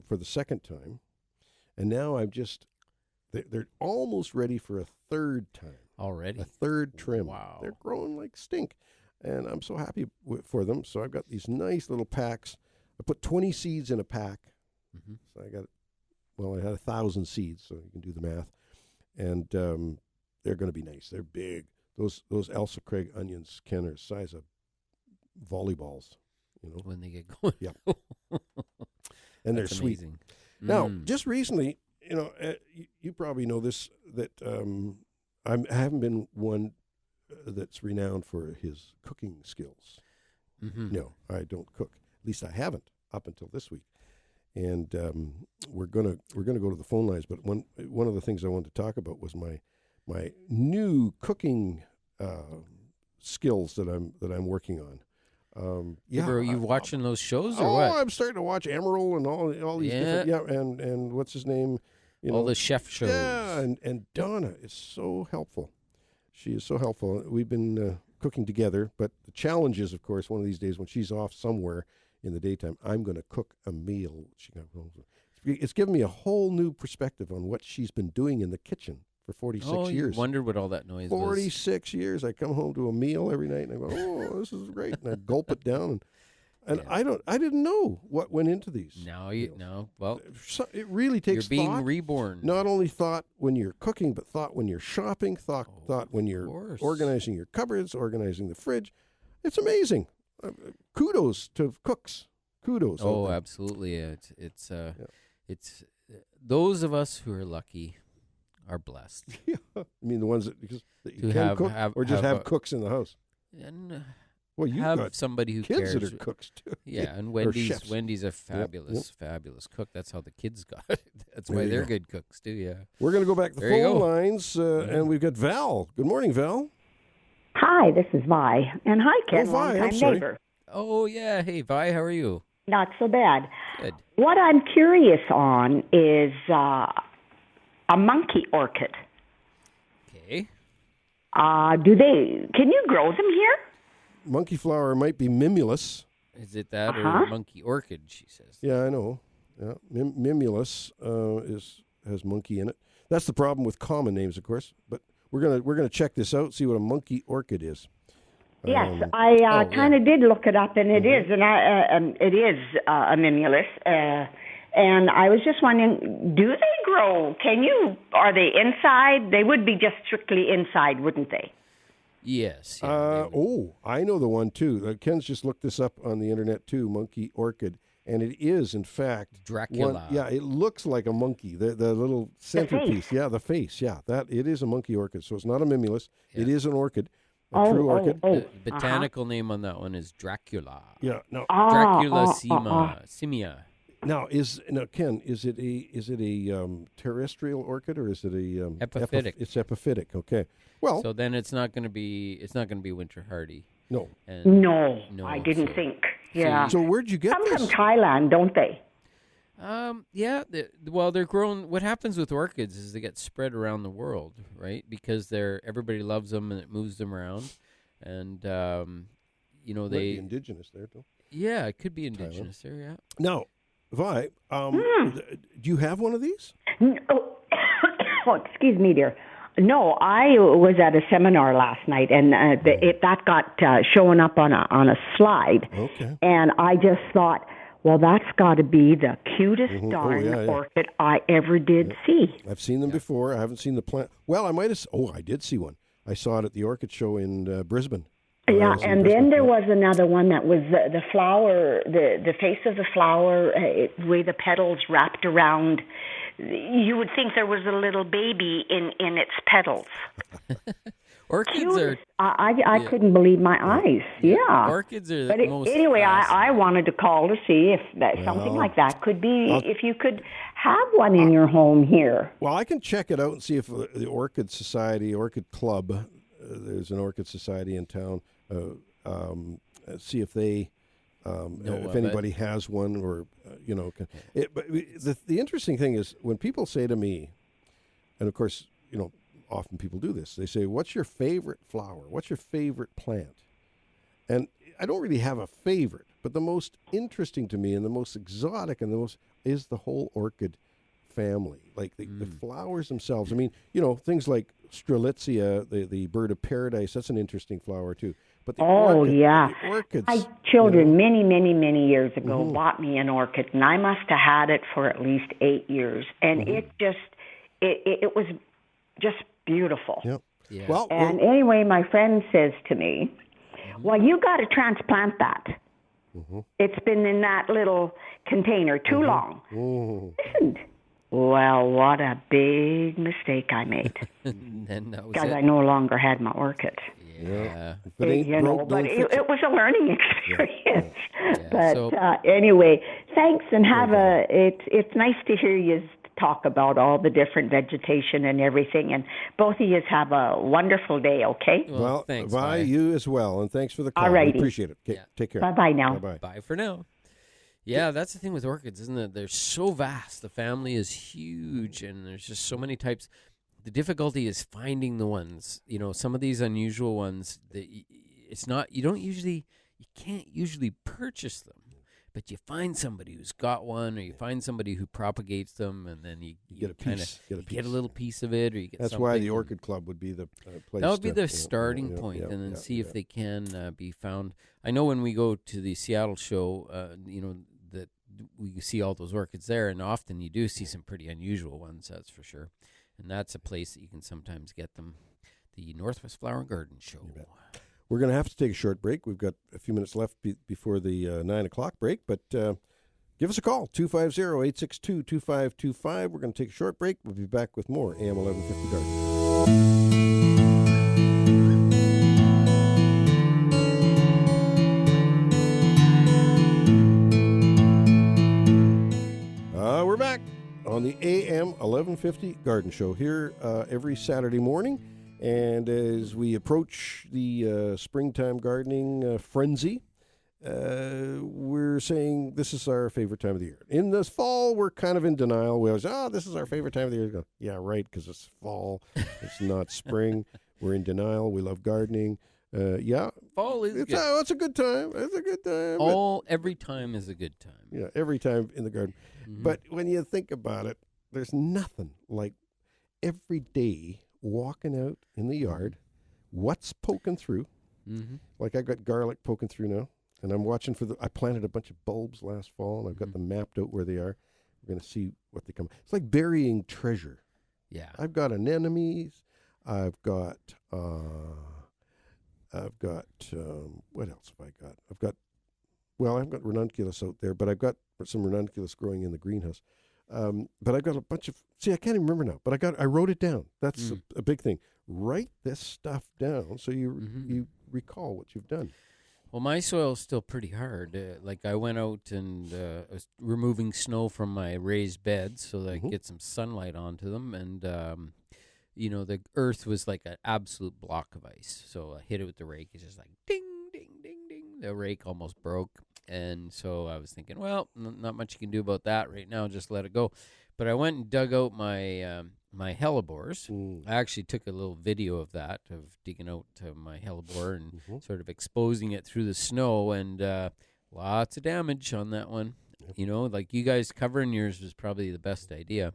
for the second time, and now they're almost ready for a third time. Already? A third trim. Wow. They're growing like stink, and I'm so happy for them. So I've got these nice little packs. I put 20 seeds in a pack. So I had 1,000 seeds, so you can do the math, and they're going to be nice. They're big. Those Elsa Craig onions, Ken, are the size of volleyballs. When they get going. Yeah. And they're sweet. Amazing. Now, just recently, you probably know this, that I haven't been one that's renowned for his cooking skills. No, I don't cook. At least I haven't up until this week. And we're gonna go to the phone lines. But one of the things I wanted to talk about was my new cooking skills that I'm working on. Are you watching those shows or what? what? I'm starting to watch Emerald and all these different and what's his name? All the chef shows. Yeah, and Donna is so helpful. She is so helpful. We've been cooking together, but the challenge is, of course, one of these days when she's off somewhere in the daytime, I'm going to cook a meal. It's given me a whole new perspective on what she's been doing in the kitchen for 46 years. You wondered what all that noise 46 years. I come home to a meal every night, and I go, "Oh, this is great," and I gulp it down, and I didn't know what went into these. Now you know. Well, so it really takes. You're being thought. reborn. Not only thought when you're cooking, but thought when you're shopping. Thought when you're organizing your cupboards, organizing the fridge. It's amazing. Kudos to cooks. Kudos. Oh, absolutely. It's those of us who are lucky are blessed. Yeah. I mean, the ones that you To can cook, or just have cooks in the house. And Well, you have got somebody who kids cares. that are cooks too. Yeah, and chefs. Wendy's a fabulous cook. That's how the kids got it. That's why you they're go. good cooks too. Yeah. We're going to go back to the There you phone go. lines, and we've got Val. Good morning, Val. Hi, this is Vi. And hi, Ken, Vi, I'm long-time sorry. neighbor. Oh yeah. Hey Vi, how are you? Not so bad. Good. What I'm curious on is a monkey orchid. Okay. Can you grow them here? Monkey flower might be mimulus. Is it that or monkey orchid? She says. Yeah, I know. Yeah, mimulus has monkey in it. That's the problem with common names, of course. But we're gonna check this out, see what a monkey orchid is. Yes, I kind of did look it up, and it is, and it is a mimulus, And I was just wondering, do they grow? Are they inside? They would be just strictly inside, wouldn't they? Yes. Yeah, I know the one too. Ken's just looked this up on the internet too, monkey orchid. And it is, in fact, Dracula. It looks like a monkey. The little centerpiece. The face. Yeah, that it is a monkey orchid. So it's not a mimulus. Yeah. It is an orchid, a true orchid. The botanical name on that one is Dracula. Yeah, no. Dracula simia. Now, Ken, is it a terrestrial orchid or is it a epiphytic? It's epiphytic. Okay. Well, so then it's not going to be winter hardy. No. No, I didn't think. Yeah. So where'd you get Some this? from Thailand, don't they? Yeah. They're grown. What happens with orchids is they get spread around the world, right? Because everybody loves them and it moves them around, and Might be indigenous there too. Yeah, it could be indigenous there. Yeah. Now, Vi, do you have one of these? Excuse me, dear. No, I was at a seminar last night, and that got showing up on a slide. Okay. And I just thought, well, that's got to be the cutest darn orchid I ever did see. I've seen them before. I haven't seen the plant. Well, I might have. I did see one. I saw it at the orchid show in Brisbane. Yeah, and then there was another one that was the flower, the face of the flower, the way the petals wrapped around. You would think there was a little baby in its petals. Orchids are... I couldn't believe my eyes. Yeah. Orchids are but most anyway, I wanted to call to see if something like that could be, if you could have one in your home here. Well, I can check it out and see if the Orchid Society, Orchid Club, there's an Orchid Society in town, see if they... if anybody has one, or but the interesting thing is when people say to me, and of course, often people do this. They say, "What's your favorite flower? What's your favorite plant?" And I don't really have a favorite, but the most interesting to me and the most exotic and the most is the whole orchid family, like the flowers themselves. I mean, things like Strelitzia, the bird of paradise. That's an interesting flower too. But the orchids. My children, many, many, many years ago, bought me an orchid, and I must have had it for at least 8 years, and it was just beautiful. Yep. Yeah. Well, anyway, my friend says to me, "Well, you got to transplant that. It's been in that little container too long." Listen. Well, what a big mistake I made. Because I no longer had my orchid. Yeah. But it was a learning experience. But anyway, thanks, and it's nice to hear you talk about all the different vegetation and everything, and both of you have a wonderful day, okay? Well, thanks, bye, you as well, and thanks for the call. All righty. We appreciate it. Okay, take care. Bye-bye now. Bye-bye. Bye for now. Yeah, that's the thing with orchids, isn't it? They're so vast. The family is huge, and there's just so many types. The difficulty is finding the ones. Some of these unusual ones that you can't usually purchase them, but you find somebody who's got one, or you find somebody who propagates them, and then you get a piece. Get a little piece of it, or you get. That's why the Orchid Club would be the place. That would be the starting point, and then see if they can be found. I know when we go to the Seattle show, that we see all those orchids there, and often you do see some pretty unusual ones, that's for sure. And that's a place that you can sometimes get them, the Northwest Flower and Garden Show. We're going to have to take a short break. We've got a few minutes left before the 9 o'clock break, but give us a call, 250-862-2525. We're going to take a short break. We'll be back with more AM 1150 Garden. We're back on the AM 1150 Garden Show here every Saturday morning. And as we approach the springtime gardening frenzy, we're saying this is our favorite time of the year. In this fall, we're kind of in denial. We always, this is our favorite time of the year. Go, yeah, right, because it's fall. It's not spring. We're in denial. We love gardening. Fall is good. It's a good time. It's a good time. Every time is a good time. Yeah, every time in the garden. Mm-hmm. But when you think about it, there's nothing like every day walking out in the yard, what's poking through. Mm-hmm. Like I got garlic poking through now, and I'm watching I planted a bunch of bulbs last fall, and I've got them mapped out where they are. We're going to see what they come. It's like burying treasure. Yeah. I've got anemones. I've got what else have I got? I've got ranunculus out there, but I've got some ranunculus growing in the greenhouse. But I've got a bunch of, I can't even remember now, but I wrote it down. That's a big thing. Write this stuff down so you recall what you've done. Well, my soil's still pretty hard. Like I went out and was removing snow from my raised beds so that I could get some sunlight onto them. And, the earth was like an absolute block of ice. So I hit it with the rake. It's just like ding, ding, ding, ding. The rake almost broke. And so I was thinking, well, not much you can do about that right now. Just let it go. But I went and dug out my my hellebores. I actually took a little video of that, of digging out my hellebore and sort of exposing it through the snow, and lots of damage on that one. Like you guys covering yours was probably the best idea.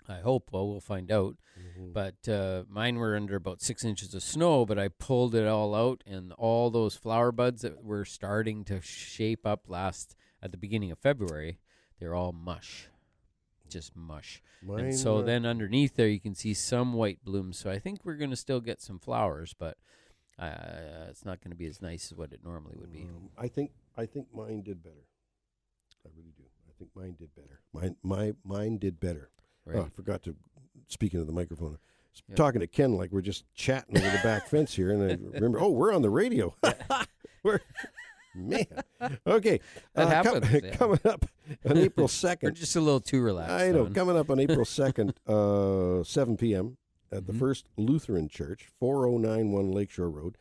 I hope. Well, we'll find out. But mine were under about 6 inches of snow, but I pulled it all out, and all those flower buds that were starting to shape up at the beginning of February, they're all mush. Just mush. And so then underneath there you can see some white blooms. So I think we're going to still get some flowers, but it's not going to be as nice as what it normally would be. I think mine did better. I really do. I think mine did better. Mine did better. Right. Oh, I forgot to, speaking of the microphone, talking to Ken like we're just chatting over the back fence here, and I remember, we're on the radio. Man. Okay. That happens. Coming up on April 2nd. We're just a little too relaxed. I know. Coming up on April 2nd, 7 p.m. at the First Lutheran Church, 4091 Lakeshore Road.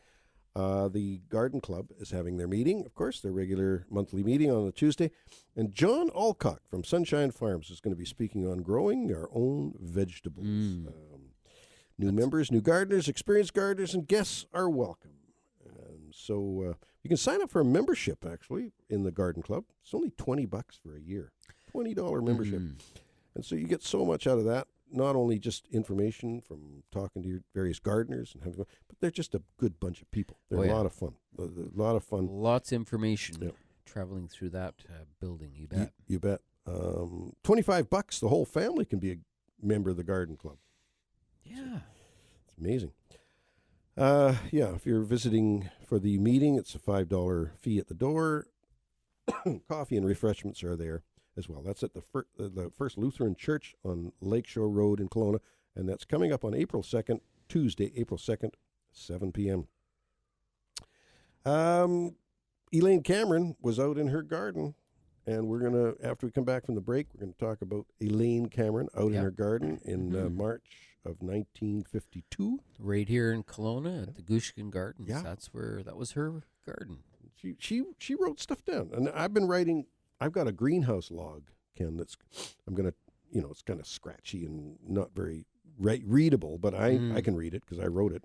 The Garden Club is having their meeting, of course, their regular monthly meeting on a Tuesday. And John Alcock from Sunshine Farms is going to be speaking on growing our own vegetables. New members, new gardeners, experienced gardeners, and guests are welcome. So you can sign up for a membership, actually, in the Garden Club. It's only $20 for a year, $20 membership. And so you get so much out of that, not only just information from talking to your various gardeners, but they're just a good bunch of people. They're a lot of fun. A lot of fun. Lots of information traveling through that building, you bet. You bet. $25, the whole family can be a member of the Garden Club. Yeah. It's amazing. If you're visiting for the meeting, it's a $5 fee at the door. Coffee and refreshments are there as well. That's at the First Lutheran Church on Lakeshore Road in Kelowna, and that's coming up on April 2nd, Tuesday, April 2nd, 7 p.m. Elaine Cameron was out in her garden, and we're going to, after we come back from the break, we're going to talk about Elaine Cameron out in her garden in March of 1952. Right here in Kelowna at the Gushkin Gardens. Yeah. That was her garden. She wrote stuff down. And I've got a greenhouse log, Ken, I'm going to, it's kind of scratchy and not very readable, but I can read it because I wrote it.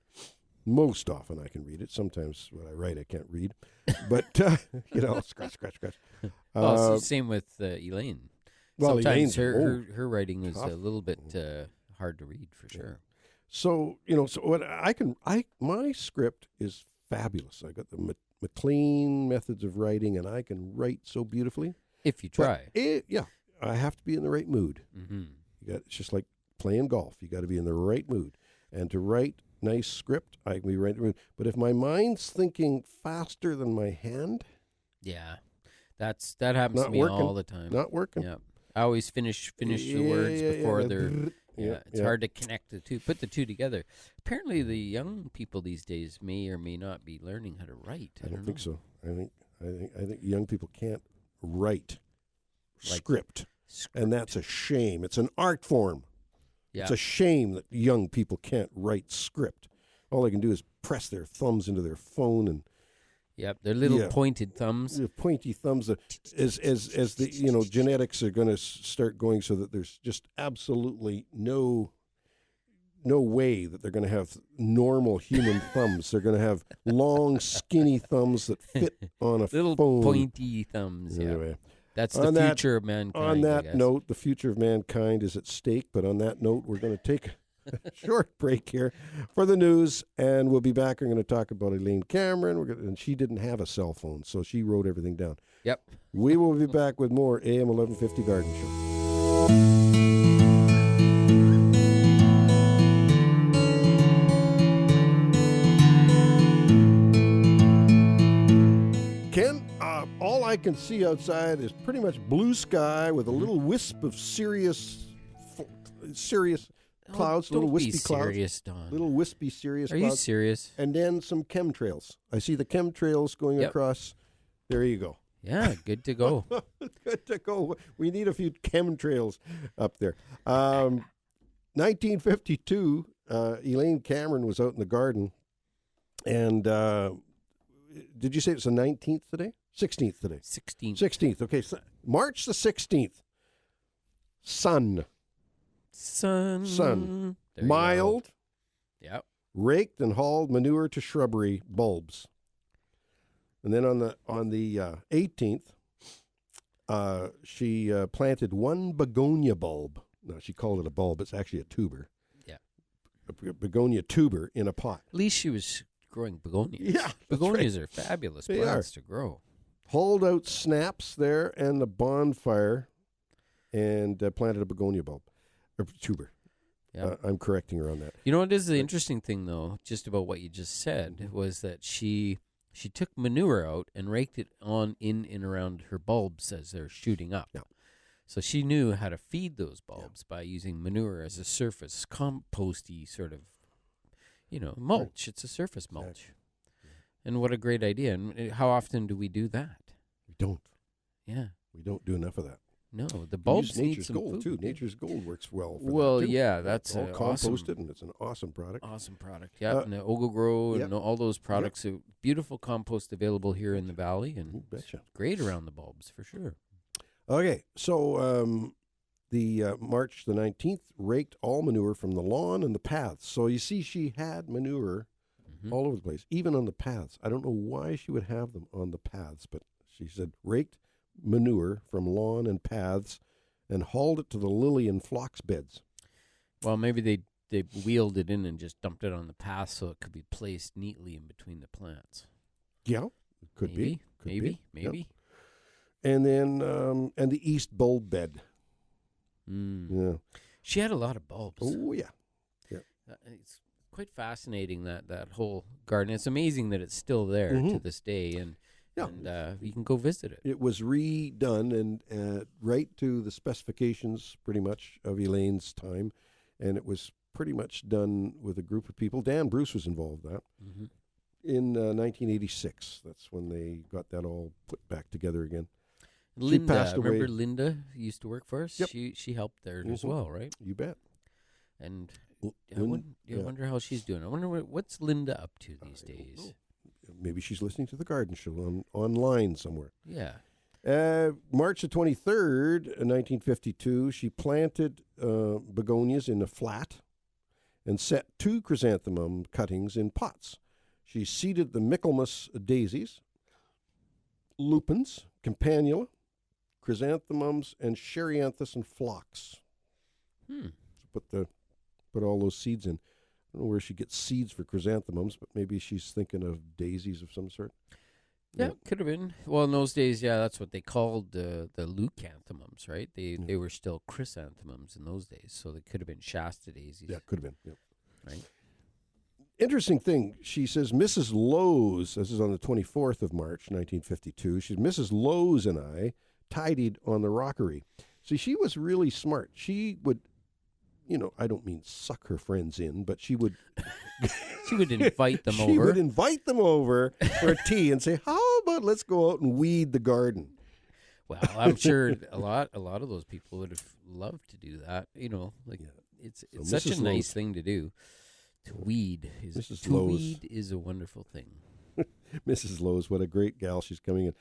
Most often I can read it. Sometimes when I write, I can't read. But, scratch. Well, it's the same with Elaine. Well, sometimes her writing is a little bit hard to read for sure. So, so what my script is fabulous. I got the McLean methods of writing, and I can write so beautifully. If you try. I have to be in the right mood. It's just like playing golf. You got to be in the right mood. And to write nice script, I can be right in the mood. But if my mind's thinking faster than my hand. Yeah. That happens to me all the time. Not working. Yeah. I always finish the words before they're... It's hard to connect the two, put the two together. Apparently, the young people these days may or may not be learning how to write. I don't think so. I think young people can't write script, and that's a shame. It's an art form. Yeah. It's a shame that young people can't write script. All they can do is press their thumbs into their phone and. Yep, they're little pointed thumbs. Pointy thumbs. As the genetics are going to start going, so that there's just absolutely no way that they're going to have normal human thumbs. They're going to have long, skinny thumbs that fit on a little phone. Pointy thumbs. Anyway, yeah. That's the future of mankind. On that note, the future of mankind is at stake. But on that note, we're going to take short break here for the news, and we'll be back. We're going to talk about Elaine Cameron, and she didn't have a cell phone, so she wrote everything down. Yep. We will be back with more AM 1150 Garden Show. Ken, all I can see outside is pretty much blue sky with a little wisp of serious clouds, little Don't wispy be clouds. serious, Don. Little wispy, serious Are clouds. you serious? And then some chemtrails. I see the chemtrails going Yep. across. There you go. Yeah, good to go. Good to go. We need a few chemtrails up there. 1952, Elaine Cameron was out in the garden. And did you say it's the 19th today? 16th today. 16. 16th. Okay. So March the 16th. Sun. Sun. There you Mild. go. Yep. Raked and hauled manure to shrubbery bulbs. And then on the 18th, she planted one begonia bulb. No, she called it a bulb. It's actually a tuber. Yeah. A begonia tuber in a pot. At least she was growing begonias. Yeah, that's Begonias are fabulous They plants to grow. Hauled out snaps there and the bonfire and planted a begonia bulb. Or tuber. Yeah. I'm correcting her on that. You know what is the interesting thing, though, just about what you just said, was that she took manure out and raked it on in and around her bulbs as they're shooting up. Yeah. So she knew how to feed those bulbs by using manure as a surface, composty sort of, mulch. It's a surface mulch. Exactly. And what a great idea. And how often do we do that? We don't. Yeah. We don't do enough of that. No, the We bulbs use need Nature's some Gold, food. too. Nature's Gold works well for Well, that, too. yeah, that's all awesome. composted, and it's an awesome product. Awesome product. Yeah, and the Ogo Grow and all those products. Beautiful compost available here in the valley, and You betcha. great around the bulbs for sure. Okay, so the March the 19th raked all manure from the lawn and the paths. So you see, she had manure all over the place, even on the paths. I don't know why she would have them on the paths, but she said raked manure from lawn and paths and hauled it to the lily and phlox beds. Well, maybe they wheeled it in and just dumped it on the path so it could be placed neatly in between the plants. Yeah, could Maybe, be. Could maybe, be. maybe. Yep. And then and the east bulb bed. Yeah. She had a lot of bulbs. Oh yeah. It's quite fascinating that whole garden. It's amazing that it's still there to this day, and you can go visit it. It was redone and right to the specifications, pretty much, of Elaine's time, and it was pretty much done with a group of people. Dan Bruce was involved in that. In 1986. That's when they got that all put back together again. Linda, she passed away. remember Linda used to work for us? Yep. She helped there as well, right? You bet. And I wonder how she's doing. I wonder what's Linda up to these days. Maybe she's listening to the garden show online somewhere. Yeah. March the 23rd, 1952, she planted begonias in a flat and set 2 chrysanthemum cuttings in pots. She seeded the Michaelmas daisies, lupins, campanula, chrysanthemums, and cherianthus and phlox. Put all those seeds in. I don't know where she gets seeds for chrysanthemums, but maybe she's thinking of daisies of some sort. Yeah, could have been. Well, in those days, that's what they called the leucanthemums, right? They were still chrysanthemums in those days, so they could have been Shasta daisies. Yeah, could have been. Yep. Right. Interesting thing, she says, Mrs. Lowe's, this is on the 24th of March, 1952, she's Mrs. Lowe's and I tidied on the rockery. See, she was really smart. She would, I don't mean suck her friends in, but she would... She would invite them over. She would invite them over for a tea and say, how about let's go out and weed the garden? Well, I'm sure a lot of those people would have loved to do that. It's such a nice thing to do. To weed is a wonderful thing. Mrs. Lowe's, what a great gal she's coming in.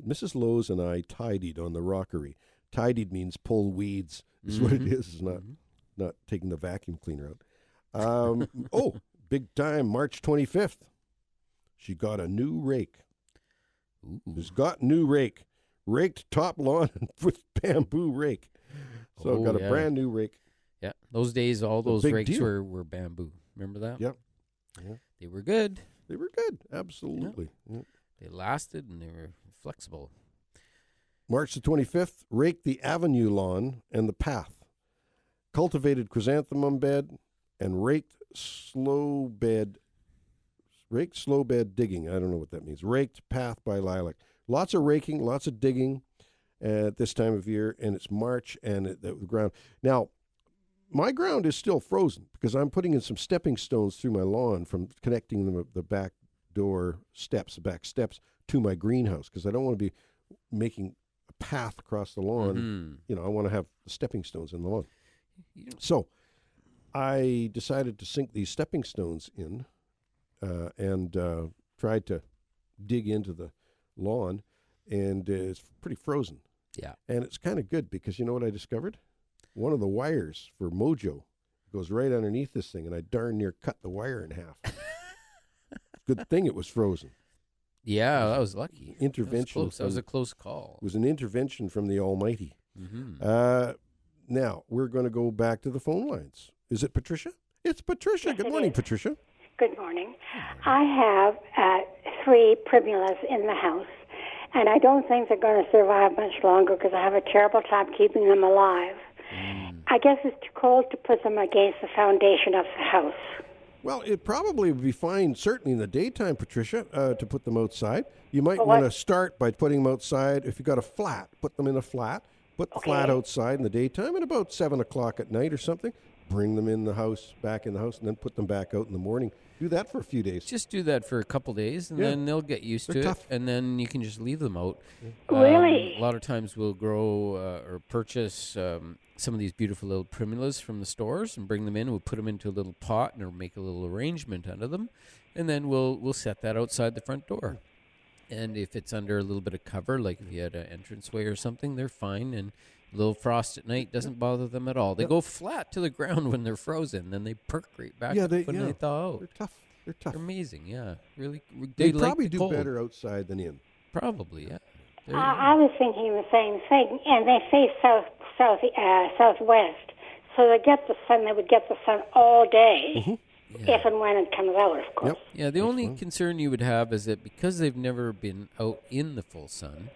Mrs. Lowe's and I tidied on the rockery. Tidied means pull weeds. Is what it is. It's not taking the vacuum cleaner out. Big time, March 25th. She got a new rake. Ooh. She's got new rake. Raked top lawn with bamboo rake. So got a brand new rake. Yeah, those days, all those rakes deal. were bamboo. Remember that? Yep. Yeah. They were good. They were good. Absolutely. Yeah. They lasted and they were flexible. March the 25th, raked the avenue lawn and the path. Cultivated chrysanthemum bed and raked slow bed digging. I don't know what that means. Raked path by lilac. Lots of raking, lots of digging at this time of year, and it's March, and the ground. Now, my ground is still frozen because I'm putting in some stepping stones through my lawn from connecting the back steps to my greenhouse, because I don't want to be making a path across the lawn. I want to have the stepping stones in the lawn. So I decided to sink these stepping stones in and tried to dig into the lawn, and it's pretty frozen. Yeah. And it's kind of good because you know what I discovered? One of the wires for Mojo goes right underneath this thing, and I darn near cut the wire in half. Good thing it was frozen. Yeah, that was lucky. Intervention. That was a close call. It was an intervention from the Almighty. Mm-hmm. Now, we're going to go back to the phone lines. Is it Patricia? It's Patricia. Yes, Good morning, Patricia. Good morning. I have 3 primulas in the house, and I don't think they're going to survive much longer because I have a terrible time keeping them alive. I guess it's too cold to put them against the foundation of the house. Well, it probably would be fine, certainly in the daytime, Patricia, to put them outside. You might want to start by putting them outside. If you've got a flat, put them in a flat. Put the flat outside in the daytime, and about 7 o'clock at night or something, bring them in the house, back in the house, and then put them back out in the morning. Do that for a few days. Just do that for a couple days, and then they'll get used to it, and then you can just leave them out. Really? A lot of times we'll grow or purchase some of these beautiful little primulas from the stores and bring them in. We'll put them into a little pot and make a little arrangement under them, and then we'll set that outside the front door. And if it's under a little bit of cover, like if you had an entranceway or something, they're fine. And a little frost at night doesn't bother them at all. They go flat to the ground when they're frozen. Then they perk right back up when they thaw out. They're tough. They're amazing, yeah. Really, they like probably the do cold. better outside than in. Probably, yeah. I was thinking the same thing, and they face southwest, so they get the sun. They would get the sun all day. If and when it comes out, of course. Yep. Yeah, the only concern you would have is that because they've never been out in the full sun,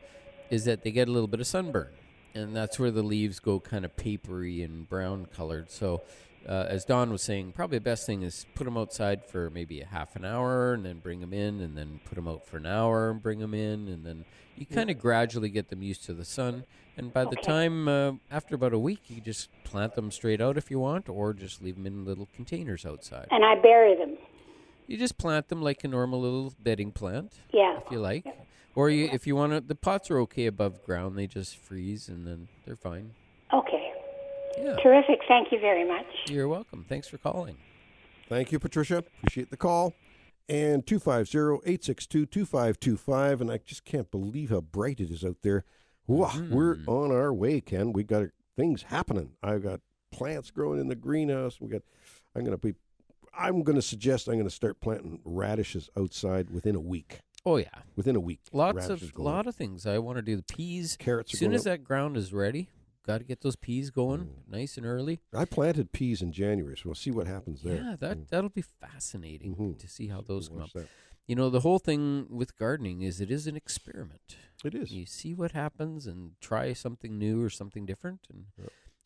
is that they get a little bit of sunburn. And that's where the leaves go kind of papery and brown colored. So as Don was saying, probably the best thing is put them outside for maybe a half an hour and then bring them in, and then put them out for an hour and bring them in. And then you kind of gradually get them used to the sun. And by the time, after about a week, you just plant them straight out if you want, or just leave them in little containers outside. And I bury them. You just plant them like a normal little bedding plant, Yeah. if you like. Or if you want to, the pots are okay above ground. They just freeze, and then they're fine. Okay. Yeah. Terrific. Thank you very much. You're welcome. Thanks for calling. Thank you, Patricia. Appreciate the call. And 250-862-2525. And I just can't believe how bright it is out there. We're on our way, Ken. We got things happening. I've got plants growing in the greenhouse. I'm going to suggest I'm going to start planting radishes outside within a week. Oh, yeah. Within a week. Lot of things. I want to do the peas. Carrots. As soon as that ground is ready, got to get those peas going nice and early. I planted peas in January, so we'll see what happens there. Yeah, that'll be fascinating to see how those come up. That. You know, the whole thing with gardening is it is an experiment. It is. You see what happens and try something new or something different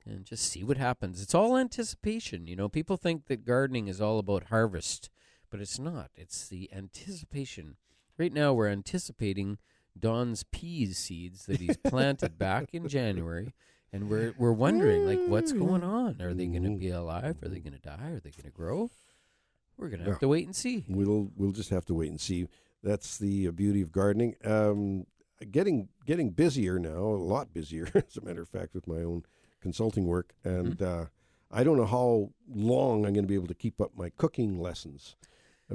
and just see what happens. It's all anticipation. You know, people think that gardening is all about harvest, but it's not. It's the anticipation. Right now we're anticipating Don's peas seeds that he's planted back in January, and we're wondering, like, what's going on? Are they going to be alive? Are they going to die? Are they going to grow? We're going to have to wait and see. We'll just have to wait and see. That's the beauty of gardening. Getting busier now, a lot busier, as a matter of fact, with my own consulting work. And I don't know how long I'm going to be able to keep up my cooking lessons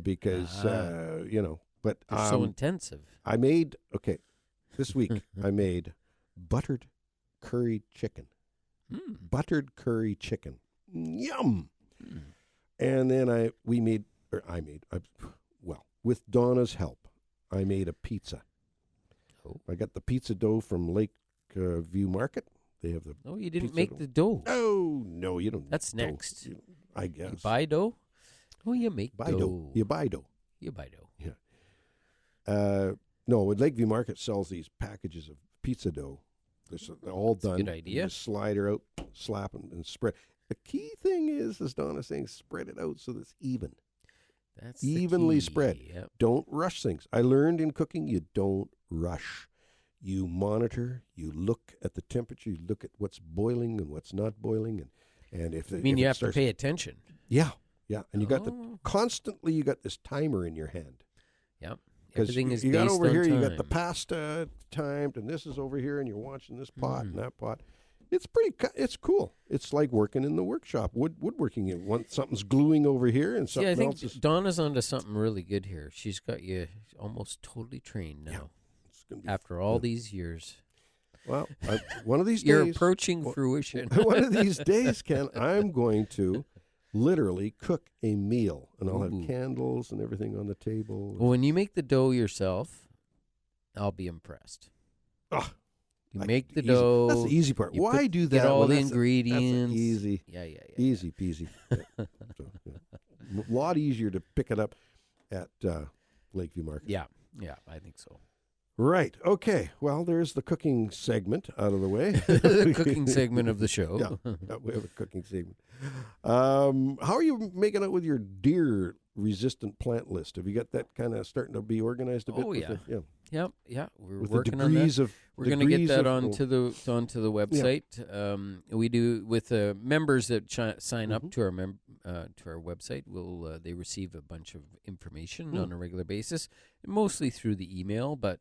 because, but they're so intensive. This week I made buttered curry chicken. Buttered curry chicken. Yum! And then with Donna's help, I made a pizza. Oh. I got the pizza dough from Lake View Market. They have the. Oh, you didn't make the dough. Oh no, you don't. That's next. I guess. You buy dough. Oh, you make dough. You buy dough. You buy dough. Yeah. No, Lakeview Market sells these packages of pizza dough, They're all done. good idea. You just slide her out, slap and spread. The key thing is, as Donna's saying, spread it out so that it's even. That's Evenly the key. spread. Yep. Don't rush things. I learned in cooking, you don't rush. You monitor, you look at the temperature, you look at what's boiling and what's not boiling. And if I mean, if you it have starts, to pay attention. Yeah. And you got Oh. constantly you got this timer in your hand. Yep. Because Everything is you got based over on here, time. you got the pasta timed, and this is over here, and you're watching this pot Mm. and that pot. It's cool. It's like working in the workshop, woodworking. You want something's gluing over here, and something I think else is. Donna's onto something really good here. She's got you almost totally trained now. Yeah. It's gonna be After all these years. well, one of these You're days, approaching fruition. one of these days, Ken, I'm going to literally cook a meal, and I'll Ooh. have candles and everything on the table. Well, when you make the dough yourself, I'll be impressed. Ah, You like, make the easy. dough. That's the easy part. you Why put- do that? Get all when the that's ingredients. That's easy. Yeah. Easy peasy. Yeah. A lot easier to pick it up at Lakeview Market. Yeah, I think so. Right. Okay. Well, there's the cooking segment out of the way. The cooking segment of the show. Yeah, we have a cooking segment. How are you making out with your deer-resistant plant list? Have you got that kind of starting to be organized a bit? Oh, with yeah. Yeah. We're With working the on that. degrees of. We're going to get degrees that of- onto the website. We do with members that sign up to our website. They receive a bunch of information on a regular basis, mostly through the email. But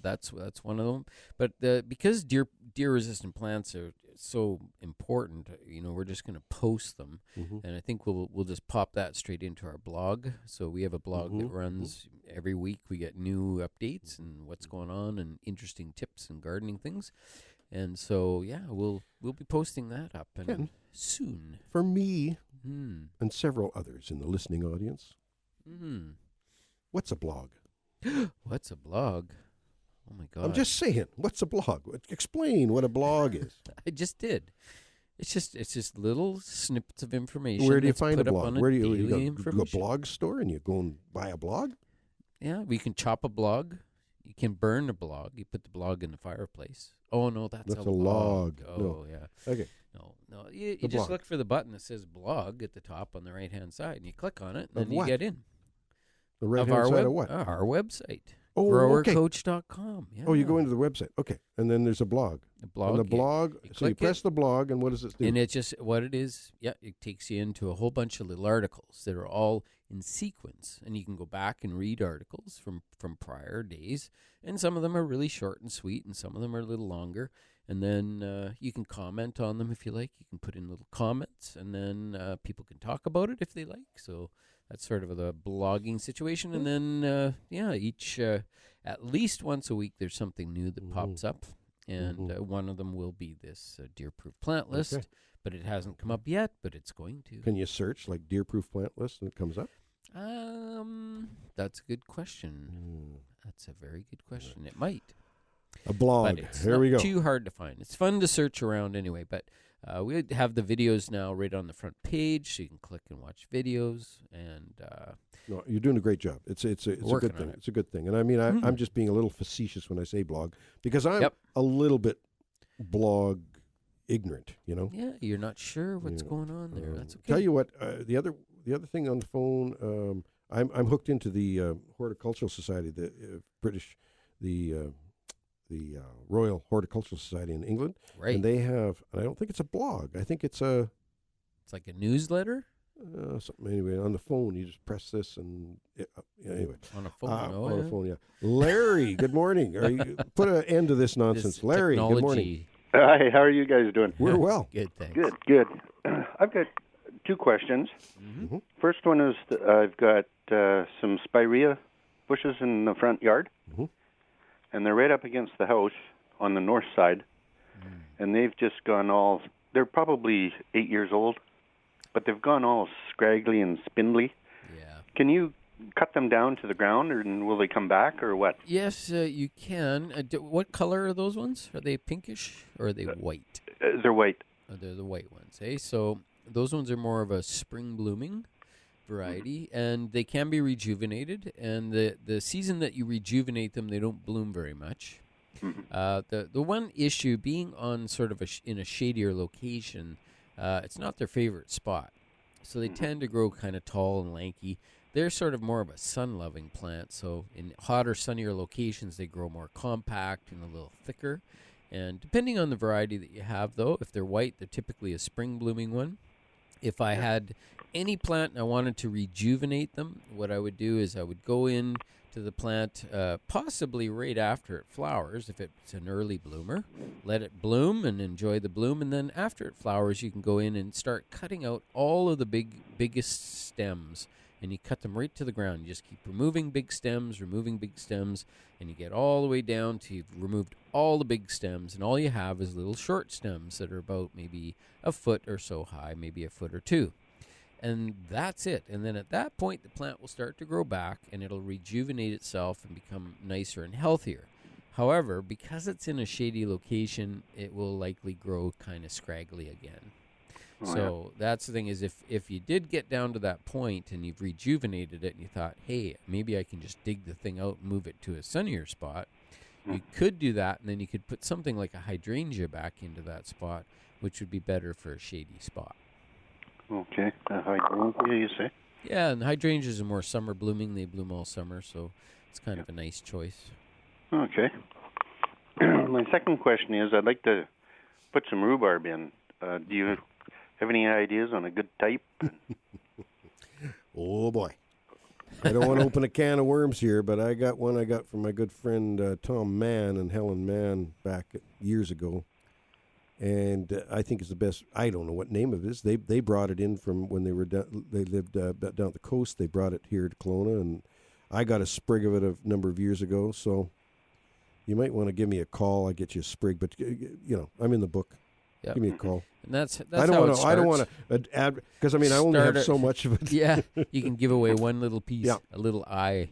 that's one of them. But because deer resistant plants are so important, we're just going to post them, and I think we'll just pop that straight into our blog. So we have a blog that runs every week. We get new updates and what's going on and interesting tips and gardening things, and so we'll be posting that up and soon. For me Mm. and several others in the listening audience, what's a blog? What's a blog? Oh my God! I'm just saying, what's a blog? Explain what a blog is. I just did. It's just little snippets of information. Where do you that's find a put up blog? on Where do you daily go to a information. blog store and you go and buy a blog? Yeah, we can chop a blog. You can burn a blog. You put the blog in the fireplace. Oh no, that's a a log. Oh No. yeah. Okay. No. You The just blog. look for the button that says blog at the top on the right hand side, and you click on it, and Of then what? you get in. The right Of hand our side web, of what? Our website. Oh, okay. Growercoach.com. Yeah. Oh, you go into the website. Okay. And then there's a blog. the blog. And the blog, you so you click press it, the blog, and what does it do? and it's just what it is. Yeah, it takes you into a whole bunch of little articles that are all in sequence, and you can go back and read articles from prior days, and some of them are really short and sweet, and some of them are a little longer, and then you can comment on them if you like. You can put in little comments, and then people can talk about it if they like. So that's sort of the blogging situation, and then each at least once a week there's something new that pops up, and one of them will be this deer-proof plant list. Okay. But it hasn't come up yet, but it's going to. Can you search like deer-proof plant list and it comes up? That's a good question. That's a very good question. It might. A blog. But it's Here not we go. too hard to find. It's fun to search around anyway, but we have the videos now right on the front page, so you can click and watch videos. And No, you're doing a great job. It's a Working good on thing. it. It's a good thing. And I mean, I'm just being a little facetious when I say blog because I'm Yep. a little bit blog ignorant, yeah, you're not sure what's going on there. That's okay. Tell you what, the other thing on the phone, I'm hooked into the Horticultural Society, the British, the Royal Horticultural Society in England, Right. and they have. And I don't think it's a blog. I think it's a It's like a newsletter something. Anyway, on the phone, you just press this, and anyway. on a phone. On the phone, yeah. Larry, good morning. Put an end to this nonsense. This Larry, good morning. technology. Hi, how are you guys doing? We're well. Good, thanks. Good. I've got two questions. Mm-hmm. First one is I've got some spirea bushes in the front yard, and they're right up against the house on the north side, and they've just gone they're probably 8 years old, but they've gone all scraggly and spindly. Yeah. Can you cut them down to the ground, or will they come back, or what? Yes, you can. What color are those ones? Are they pinkish or are they white? They're white. Oh, they're the white ones, eh? So those ones are more of a spring blooming variety, and they can be rejuvenated. And the season that you rejuvenate them, they don't bloom very much. The one issue being on sort of in a shadier location, it's not their favorite spot. So they tend to grow kind of tall and lanky. They're sort of more of a sun-loving plant. So in hotter, sunnier locations, they grow more compact and a little thicker. And depending on the variety that you have, though, if they're white, they're typically a spring-blooming one. If I had any plant and I wanted to rejuvenate them, what I would do is I would go in to the plant possibly right after it flowers, if it's an early bloomer. Let it bloom and enjoy the bloom, and then after it flowers, you can go in and start cutting out all of the biggest stems, and you cut them right to the ground. You just keep removing big stems, and you get all the way down to you've removed all the big stems, and all you have is little short stems that are about maybe a foot or so high, maybe a foot or two. And that's it. And then at that point, the plant will start to grow back, and it'll rejuvenate itself and become nicer and healthier. However, because it's in a shady location, it will likely grow kind of scraggly again. So that's the thing is if you did get down to that point and you've rejuvenated it and you thought, hey, maybe I can just dig the thing out and move it to a sunnier spot, you could do that, and then you could put something like a hydrangea back into that spot, which would be better for a shady spot. Okay. Hydrangea, you say? Yeah, and hydrangeas are more summer blooming. They bloom all summer, so it's kind of a nice choice. Okay. My second question is, I'd like to put some rhubarb in. Do you have any ideas on a good type? Oh, boy. I don't want to open a can of worms here, but I got one I got from my good friend Tom Mann and Helen Mann back years ago. And I think it's the best. I don't know what name of it is. They brought it in from when they lived down at the coast. They brought it here to Kelowna, and I got a sprig of it a number of years ago. So you might want to give me a call. I'll get you a sprig, but I'm in the book. Yep. Give me a call. And that's I don't want to add because I only have so much of it. Yeah, you can give away one little piece, a little eye.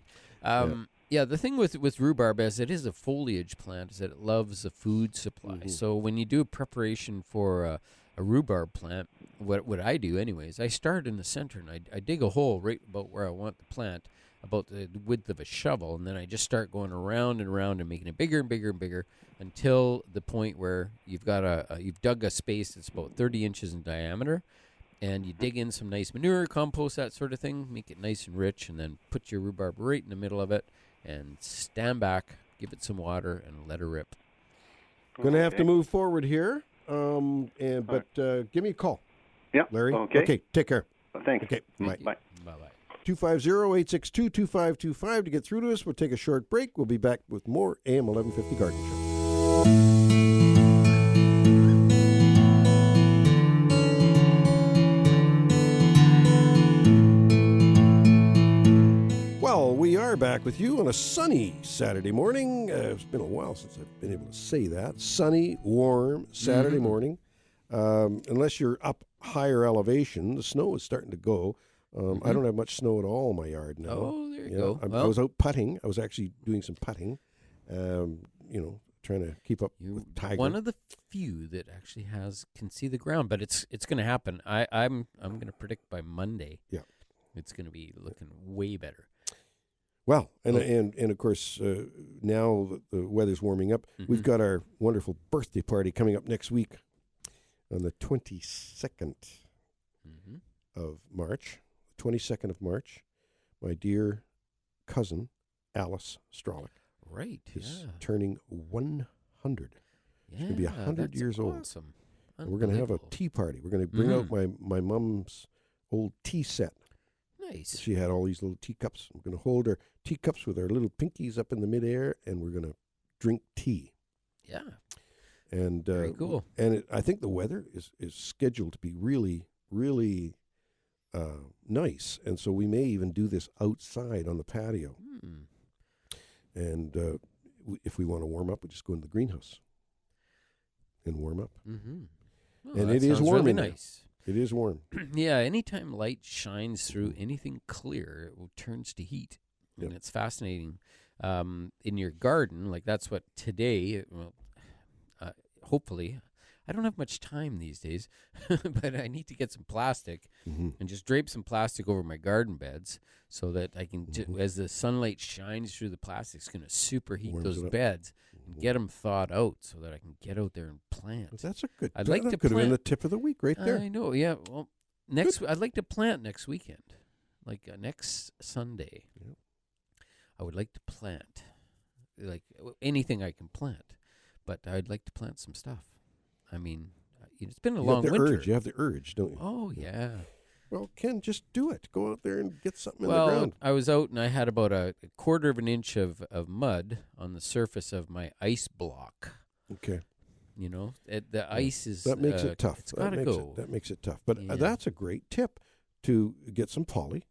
Yeah, the thing with rhubarb, as it is a foliage plant, is that it loves a food supply. Mm-hmm. So when you do a preparation for a rhubarb plant, what I do anyways, I start in the center and I dig a hole right about where I want the plant, about the width of a shovel, and then I just start going around and around and making it bigger and bigger and bigger until the point where you've dug a space that's about 30 inches in diameter, and you dig in some nice manure, compost, that sort of thing, make it nice and rich, and then put your rhubarb right in the middle of it, and stand back, give it some water, and let her rip. Going to have to move forward here, but give me a call. Yep. Larry? Okay. Okay, take care. Thanks. Okay, bye. Bye. Bye-bye. 250-862-2525 to get through to us. We'll take a short break. We'll be back with more AM 1150 Garden Show. Well, we are back with you on a sunny Saturday morning. It's been a while since I've been able to say that. Sunny, warm Saturday morning. Unless you're up higher elevation, the snow is starting to go. I don't have much snow at all in my yard now. Oh, there you go. I was out putting. I was actually doing some putting, trying to keep up with Tiger. One of the few that actually can see the ground, but it's going to happen. I'm going to predict by Monday. Yeah, it's going to be looking way better. Well, and of course, now the weather's warming up. Mm-hmm. We've got our wonderful birthday party coming up next week on the 22nd of March. 22nd of March, my dear cousin, Alice Strolick, is turning 100. She's going to be 100 years old. And we're going to have a tea party. We're going to bring out my mom's old tea set. Nice. She had all these little teacups. We're going to hold our teacups with our little pinkies up in the midair, and we're going to drink tea. Yeah. And very cool. And I think the weather is scheduled to be really, really nice, and so we may even do this outside on the patio. And if we want to warm up, we just go into the greenhouse and warm up. Well, and it is warm really in nice. There. It is warm. Yeah, anytime light shines through anything clear, it turns to heat, and it's fascinating. In your garden, like that's what today. Well, hopefully. I don't have much time these days, but I need to get some plastic and just drape some plastic over my garden beds so that I can, as the sunlight shines through the plastic, it's going to superheat those beds. and get them thawed out so that I can get out there and plant. That's a good. I'd like that to could have been plant- the tip of the week right there. I know, yeah. Well, I'd like to plant next weekend, like next Sunday. Yep. I would like to plant, like anything I can plant, but I'd like to plant some stuff. I mean, it's been a long have the winter. urge. You have the urge, don't you? Oh yeah. Well, Ken, just do it. Go out there and get something in the Well, ground. I was out and I had about a quarter of an inch of mud on the surface of my ice block. Okay. You know, the ice is That makes it tough. It's got to go. That makes it tough. But Yeah. that's a great tip to get some poly,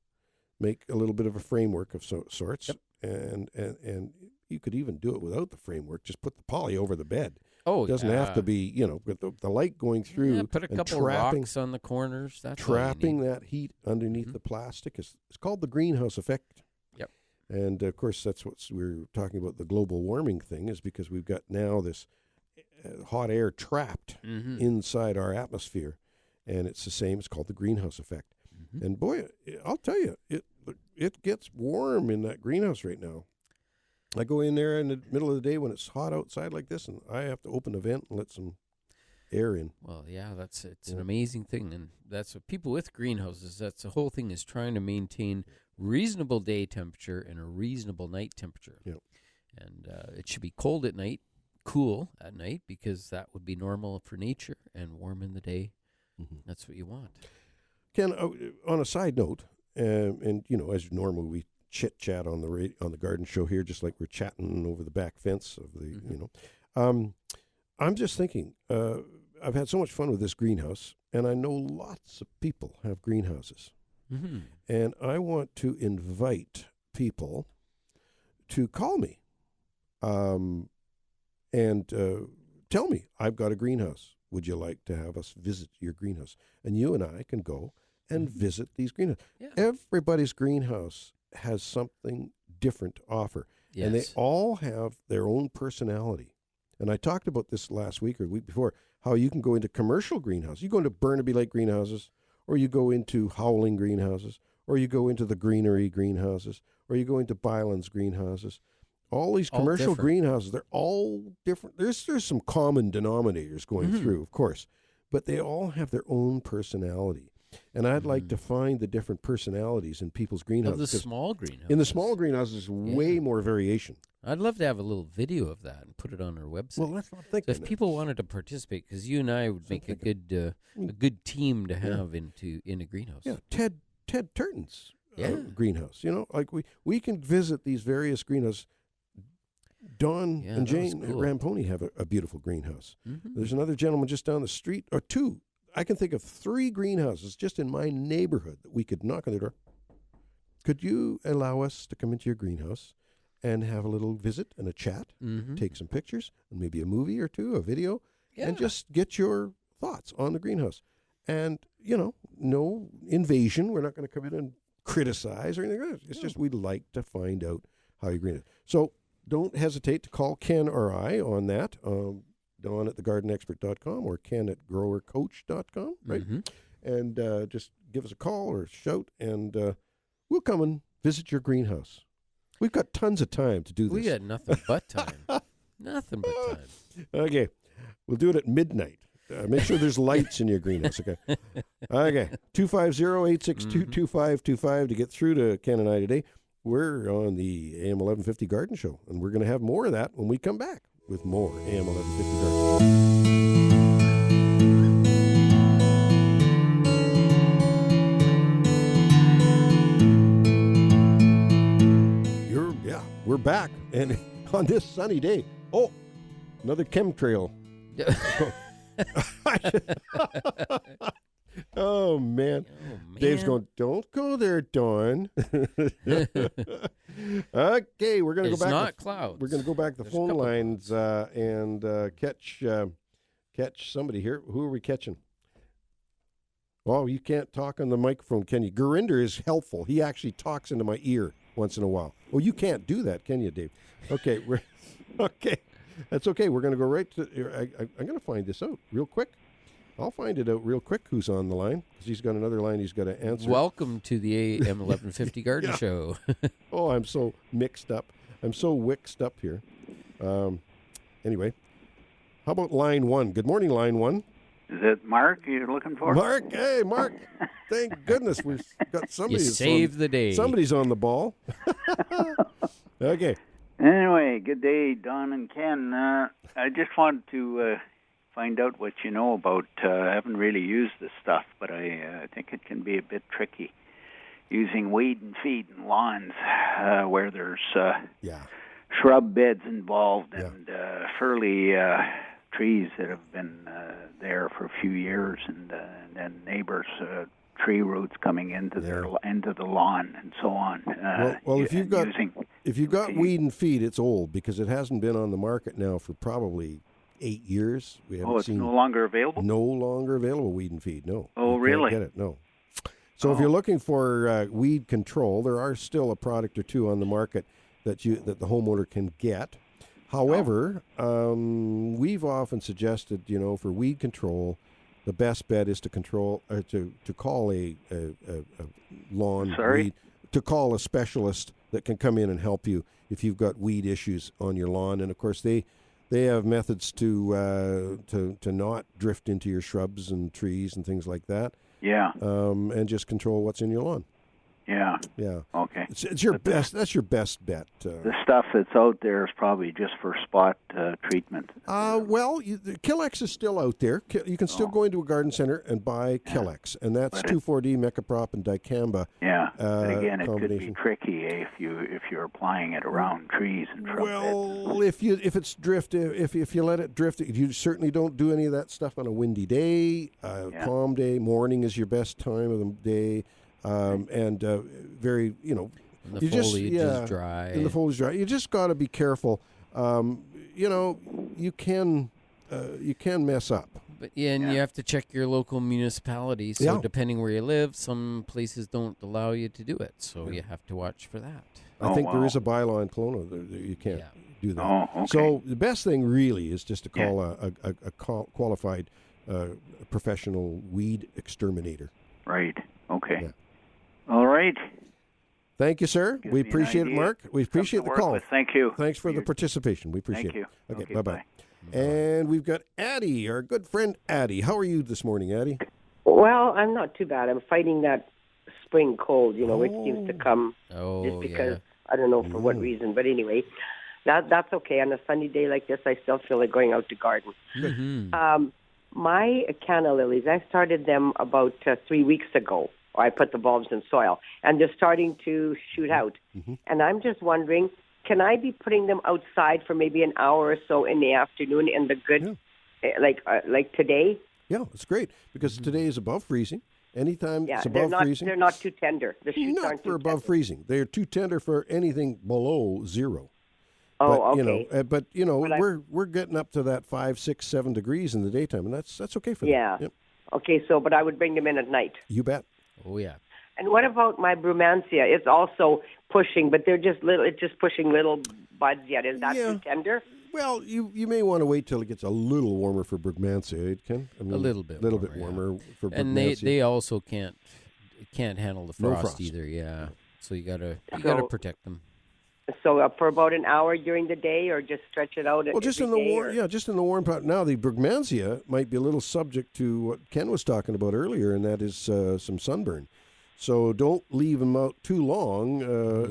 make a little bit of a framework of sorts, Yep. and you could even do it without the framework. Just put the poly over the bed. Oh, It doesn't have to be, with the light going through. Yeah, put a and couple trapping, rocks on the corners. That's all you trapping need. that heat underneath Mhm. the plastic. It's called the greenhouse effect. Yep. And of course, that's what we're talking about. The global warming thing is because we've got now this hot air trapped Mhm. inside our atmosphere, and it's the same. It's called the greenhouse effect. Mhm. And boy, I'll tell you, it gets warm in that greenhouse right now. I go in there in the middle of the day when it's hot outside like this, and I have to open the vent and let some air in. Well, yeah, it's an Yeah. amazing thing, and that's what people with greenhouses. That's the whole thing, is trying to maintain reasonable day temperature and a reasonable night temperature. Yep. And it should be cold at night, cool at night, because that would be normal for nature, and warm in the day. Mhm. That's what you want. Ken, on a side note, and as normal, we chit chat on the garden show here, just like we're chatting over the back fence of the, Mhm. I'm just thinking, I've had so much fun with this greenhouse, and I know lots of people have greenhouses, Mm-hmm. and I want to invite people to call me, and tell me, I've got a greenhouse. Would you like to have us visit your greenhouse? And you and I can go and Mhm. visit these greenhouses. Yeah. Everybody's greenhouse has something different to offer, Yes. and they all have their own personality. And I talked about this last week or the week before, how you can go into commercial greenhouses. You go into Burnaby Lake greenhouses, or you go into Howling greenhouses, or you go into the Greenery greenhouses, or you go into Byland's greenhouses. All these All commercial different. greenhouses, they're all different. There's some common denominators going Mhm. through, of course, but they all have their own personality. And I'd like to find the different personalities in people's Of greenhouses. the 'cause small greenhouse. in the small greenhouses, there's way more variation. I'd love to have a little video of that and put it on our website. Well, that's what I'm So thinking. if people wanted to participate, because you and I would make a good team to have in a greenhouse. Yeah, Ted Turton's Yeah. greenhouse. Like we can visit these various greenhouses. Don Yeah, and that was Jane cool. Ramponi have a beautiful greenhouse. Mhm. There's another gentleman just down the street, or two. I can think of 3 greenhouses just in my neighborhood that we could knock on their door. Could you allow us to come into your greenhouse and have a little visit and a chat, Mhm. take some pictures, and maybe a movie or two, a video, and Yeah. just get your thoughts on the greenhouse? And, no invasion. We're not going to come in and criticize or anything. It's just we'd like to find out how your greenhouse. So don't hesitate to call Ken or I on that. Don at thegardenexpert.com or Ken at growercoach.com, right? Mhm. And just give us a call or shout, and we'll come and visit your greenhouse. We've got tons of time to do this. We got nothing but time. Nothing but time. Okay. We'll do it at midnight. Make sure there's lights in your greenhouse, okay? Okay. 250-862-2525 to get through to Ken and I today. We're on the AM 1150 Garden Show, and we're going to have more of that when we come back with more AM 1150 Garden. We're back, and on this sunny day, another chemtrail. Oh, man. Dave's going, don't go there, Dawn. Okay, we're going to go back. Not clouds. We're going to go back to the There's a phone couple lines and catch somebody here. Who are we catching? Oh, you can't talk on the microphone, can you? Gurinder is helpful. He actually talks into my ear once in a while. Oh, you can't do that, can you, Dave? Okay, okay. That's okay. We're going to go right to. I'm going to find this out real quick. I'll find it out real quick who's on the line, because he's got another line he's got to answer. Welcome to the AM 1150 Garden Yeah. Show. Oh, I'm so mixed up. I'm so wixed up here. Anyway, how about line 1? Good morning, line 1. Is it Mark you're looking for? Mark, hey, Mark. Thank goodness we've got somebody. You saved the day. Somebody's on the ball. Okay. Anyway, good day, Don and Ken. I just wanted to find out what you know about. I haven't really used this stuff, but I think it can be a bit tricky using weed and feed in lawns where there's shrub beds involved and furly trees that have been there for a few years, and then neighbors' tree roots coming into into the lawn and so on. Well, if you've got weed and feed, it's old because it hasn't been on the market now for probably 8 years. We haven't it's no longer available. No longer available weed and feed. No. Oh, really? Can't get it. No. So if you're looking for weed control, there are still a product or two on the market that the homeowner can get. However, we've often suggested, for weed control, the best bet is to call a lawn weed, to call a specialist that can come in and help you if you've got weed issues on your lawn. And of course, they have methods to not drift into your shrubs and trees and things like that. Yeah. And just control what's in your lawn. Yeah. Yeah. Okay. It's your best. That's your best bet. The stuff that's out there is probably just for spot treatment. Well, Killex is still out there. You can still go into a garden center and buy Killex, and that's 2,4-D, mecaprop, and dicamba. Yeah. But again, it could be tricky if you're applying it around trees and shrub beds. If you let it drift, you certainly don't do any of that stuff on a windy day. Calm day, morning is your best time of the day. Very, and the foliage is dry. And the foliage is dry. You just got to be careful. You can mess up. But and you have to check your local municipality. So depending where you live, some places don't allow you to do it. So you have to watch for that. I think there is a bylaw in Kelowna that you can't do that. Oh, okay. So the best thing really is just to call a qualified professional weed exterminator. Right. Okay. Yeah. All right. Thank you, sir. We appreciate it, Mark. We appreciate the call. Thank you. Thanks for the participation. We appreciate it. Thank you. Okay, bye-bye. And we've got Addie, our good friend Addie. How are you this morning, Addie? Well, I'm not too bad. I'm fighting that spring cold, which seems to come just because, I don't know for what reason. But anyway, that's okay. On a sunny day like this, I still feel like going out to garden. Mm-hmm. My canna lilies, I started them about 3 weeks ago. I put the bulbs in soil, and they're starting to shoot out. Mm-hmm. And I'm just wondering, can I be putting them outside for maybe an hour or so in the afternoon in the good, like today? Yeah, it's great because today is above freezing. Anytime it's above freezing. They're not too tender. The shoots aren't too above tender. freezing. They're too tender for anything below zero. Oh, but, okay. we're getting up to that 5, 6, 7 degrees in the daytime, and that's okay for them. Yeah. Yep. Okay, but I would bring them in at night. You bet. Oh, yeah. And what about my brumansia? It's also pushing, but they're just it's just pushing little buds yet. Is that too tender? Well, you may want to wait till it gets a little warmer for brugmansia, Ken. A little bit warmer for brugmansia. And they also can't handle the frost either. Yeah, so you gotta protect them. So for about an hour during the day, or just stretch it out. Well, just in the warm, just in the warm part. Now the brugmansia might be a little subject to what Ken was talking about earlier, and that is some sunburn. So don't leave them out too long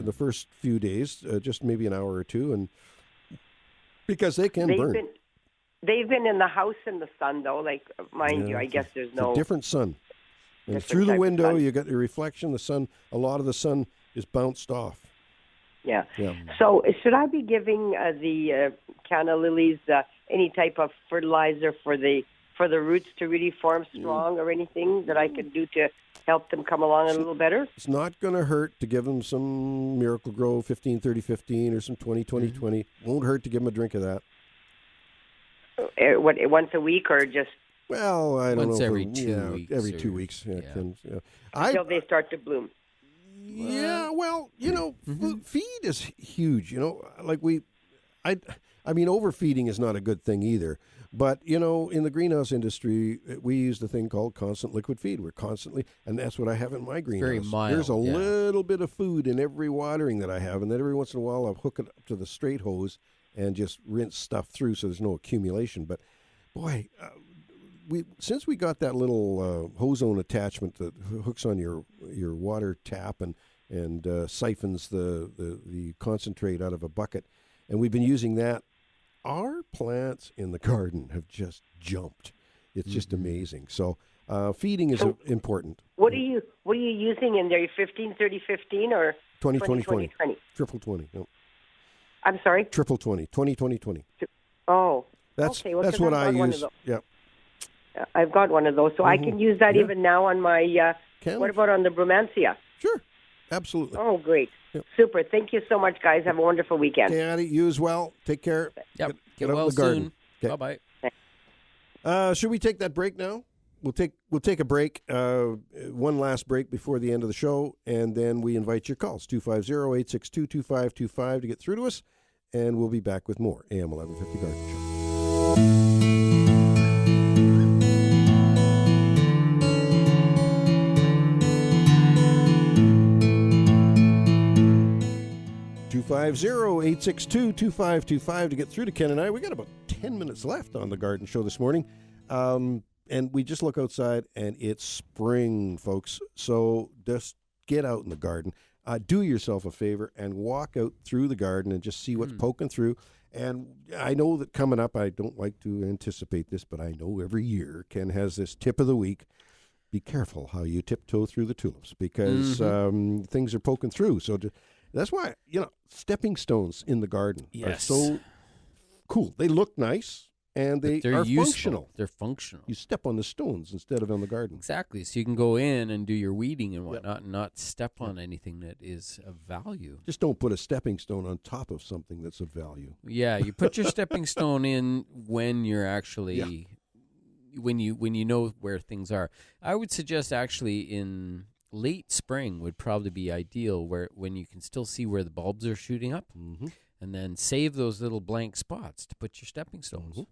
the first few days, just maybe an hour or two, and because they can burn. They've been in the house in the sun, though. Like, mind you, I guess there's no... It's a different sun. And through the window, you got the reflection. The sun, a lot of the sun is bounced off. Yeah. So should I be giving the canna lilies any type of fertilizer for the roots to really form strong or anything that I could do to help them come along a little better? It's not going to hurt to give them some Miracle Grow 15-30-15 or some 20-20-20. Won't hurt to give them a drink of that. What, once a week or just... Well, I don't know. Once every 2 weeks. Every 2 weeks. Until they start to bloom. Yeah, well, feed is huge. Like overfeeding is not a good thing either. But, in the greenhouse industry, we use the thing called constant liquid feed. We're constantly, and that's what I have in my greenhouse. Very mild. There's a little bit of food in every watering that I have, and then every once in a while I'll hook it up to the straight hose and just rinse stuff through so there's no accumulation. But boy, since we got that little hose-on attachment that hooks on your water tap and siphons the concentrate out of a bucket, and we've been using that, our plants in the garden have just jumped. It's just amazing. So feeding is important. What are you using in there? 15, 30, 15 or 20, 20, 20, 20, 20? Triple 20. No. I'm sorry? Triple 20. 20, 20, 20. Oh. That's okay. Well, that's what I use. Yeah. I've got one of those, so I can use that even now on my, what about on the Brumansia? Sure. Absolutely. Oh, great. Yep. Super. Thank you so much, guys. Have a wonderful weekend. Okay, Addie, you as well. Take care. Yep. Get well out in the garden. soon. Okay. Bye-bye. Should we take that break now? We'll take a break, one last break before the end of the show, and then we invite your calls, 250-862-2525 to get through to us, and we'll be back with more AM 1150 Garden Show. 250-862-2525 to get through to Ken and I. We got about 10 minutes left on the Garden Show this morning. And we just look outside, and it's spring, folks. So just get out in the garden. Do yourself a favor and walk out through the garden and just see what's poking through. And I know that coming up, I don't like to anticipate this, but I know every year Ken has this tip of the week. Be careful how you tiptoe through the tulips because things are poking through. So that's why, stepping stones in the garden are so cool. They look nice. And they are useful. Functional. They're functional. You step on the stones instead of on the garden. Exactly. So you can go in and do your weeding and whatnot and not step on anything that is of value. Just don't put a stepping stone on top of something that's of value. Yeah, you put your stepping stone in when you're actually when you know where things are. I would suggest actually in late spring would probably be ideal when you can still see where the bulbs are shooting up. Mm-hmm. And then save those little blank spots to put your stepping stones. Mm-hmm.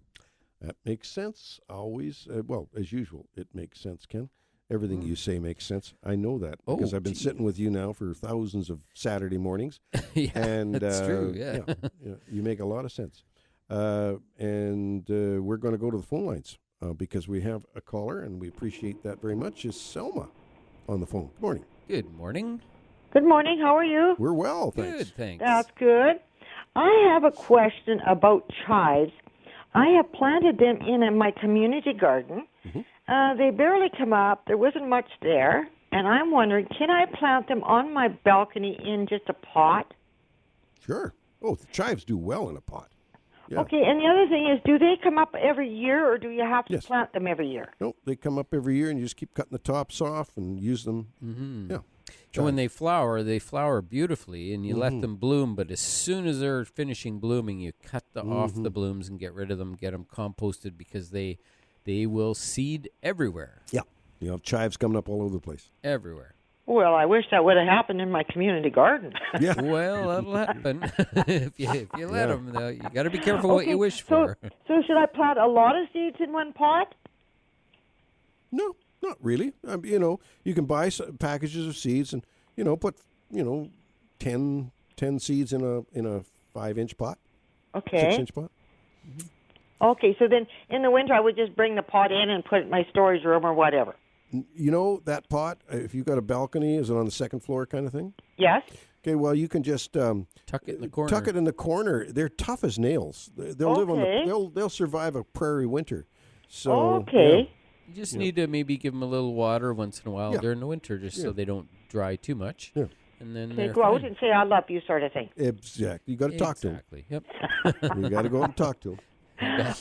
That makes sense. Always. Well, as usual, it makes sense, Ken. Everything you say makes sense. I know that because I've been sitting with you now for thousands of Saturday mornings. And that's true. Yeah. You make a lot of sense. And we're going to go to the phone lines because we have a caller, and we appreciate that very much. Is Selma on the phone? Good morning. Good morning. Good morning. How are you? We're well, thanks. Good, thanks. That's good. I have a question about chives. I have planted them in my community garden. Mm-hmm. They barely come up. There wasn't much there. And I'm wondering, can I plant them on my balcony in just a pot? Sure. Oh, the chives do well in a pot. Yeah. Okay, and the other thing is, do they come up every year, or do you have to plant them every year? No, they come up every year, and you just keep cutting the tops off and use them. Mm-hmm. Yeah. And when they flower beautifully, and you let them bloom. But as soon as they're finishing blooming, you cut off the blooms and get rid of them, get them composted because they will seed everywhere. Yeah. You have chives coming up all over the place. Everywhere. Well, I wish that would have happened in my community garden. Yeah. Well, that'll happen if you let them. You got to be careful what you wish for. So should I plant a lot of seeds in one pot? No. Not really. You can buy packages of seeds and, put, 10 seeds in a 5-inch pot. Okay. 6-inch pot. Mm-hmm. Okay, so then in the winter I would just bring the pot in and put it in my storage room or whatever. That pot, if you've got a balcony, is it on the second floor kind of thing? Yes. Okay, well, you can just tuck it in the corner. Tuck it in the corner. They're tough as nails. They'll live on they'll survive a prairie winter. So okay. Yeah. You just need to maybe give them a little water once in a while during the winter, just so they don't dry too much. Yeah. And then they go out and say, I love you, sort of thing. Exactly. You got to talk to them. Exactly. Yep. You got to go out and talk to them.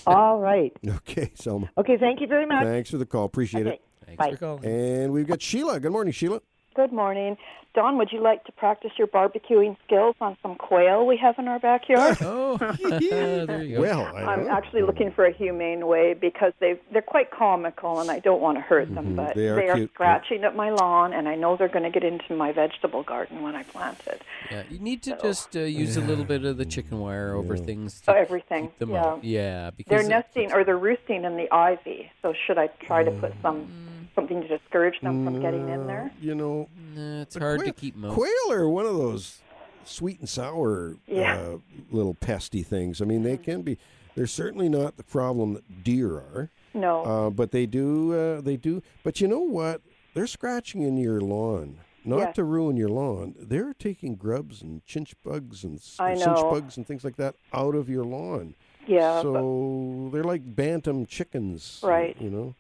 All right. Okay, Selma. Okay, thank you very much. Thanks for the call. Appreciate it. Thanks for calling. And we've got Sheila. Good morning, Sheila. Good morning. Don, would you like to practice your barbecuing skills on some quail we have in our backyard? Oh, there you go. Well, I'm actually looking for a humane way because they're quite comical, and I don't want to hurt them, but they are scratching at my lawn, and I know they're going to get into my vegetable garden when I plant it. Yeah, you need to just use a little bit of the chicken wire over things. Everything. Keep them up. Yeah, because they're nesting or they're roosting in the ivy. So should I try to put something to discourage them from getting in there? It's hard to keep them out. Quail are one of those sweet and sour little pesty things. I mean, they can be. They're certainly not the problem that deer are. No. But they do. But you know what? They're scratching in your lawn. Not to ruin your lawn. They're taking grubs and chinch bugs and cinch bugs and things like that out of your lawn. Yeah. So they're like bantam chickens. Right. You know?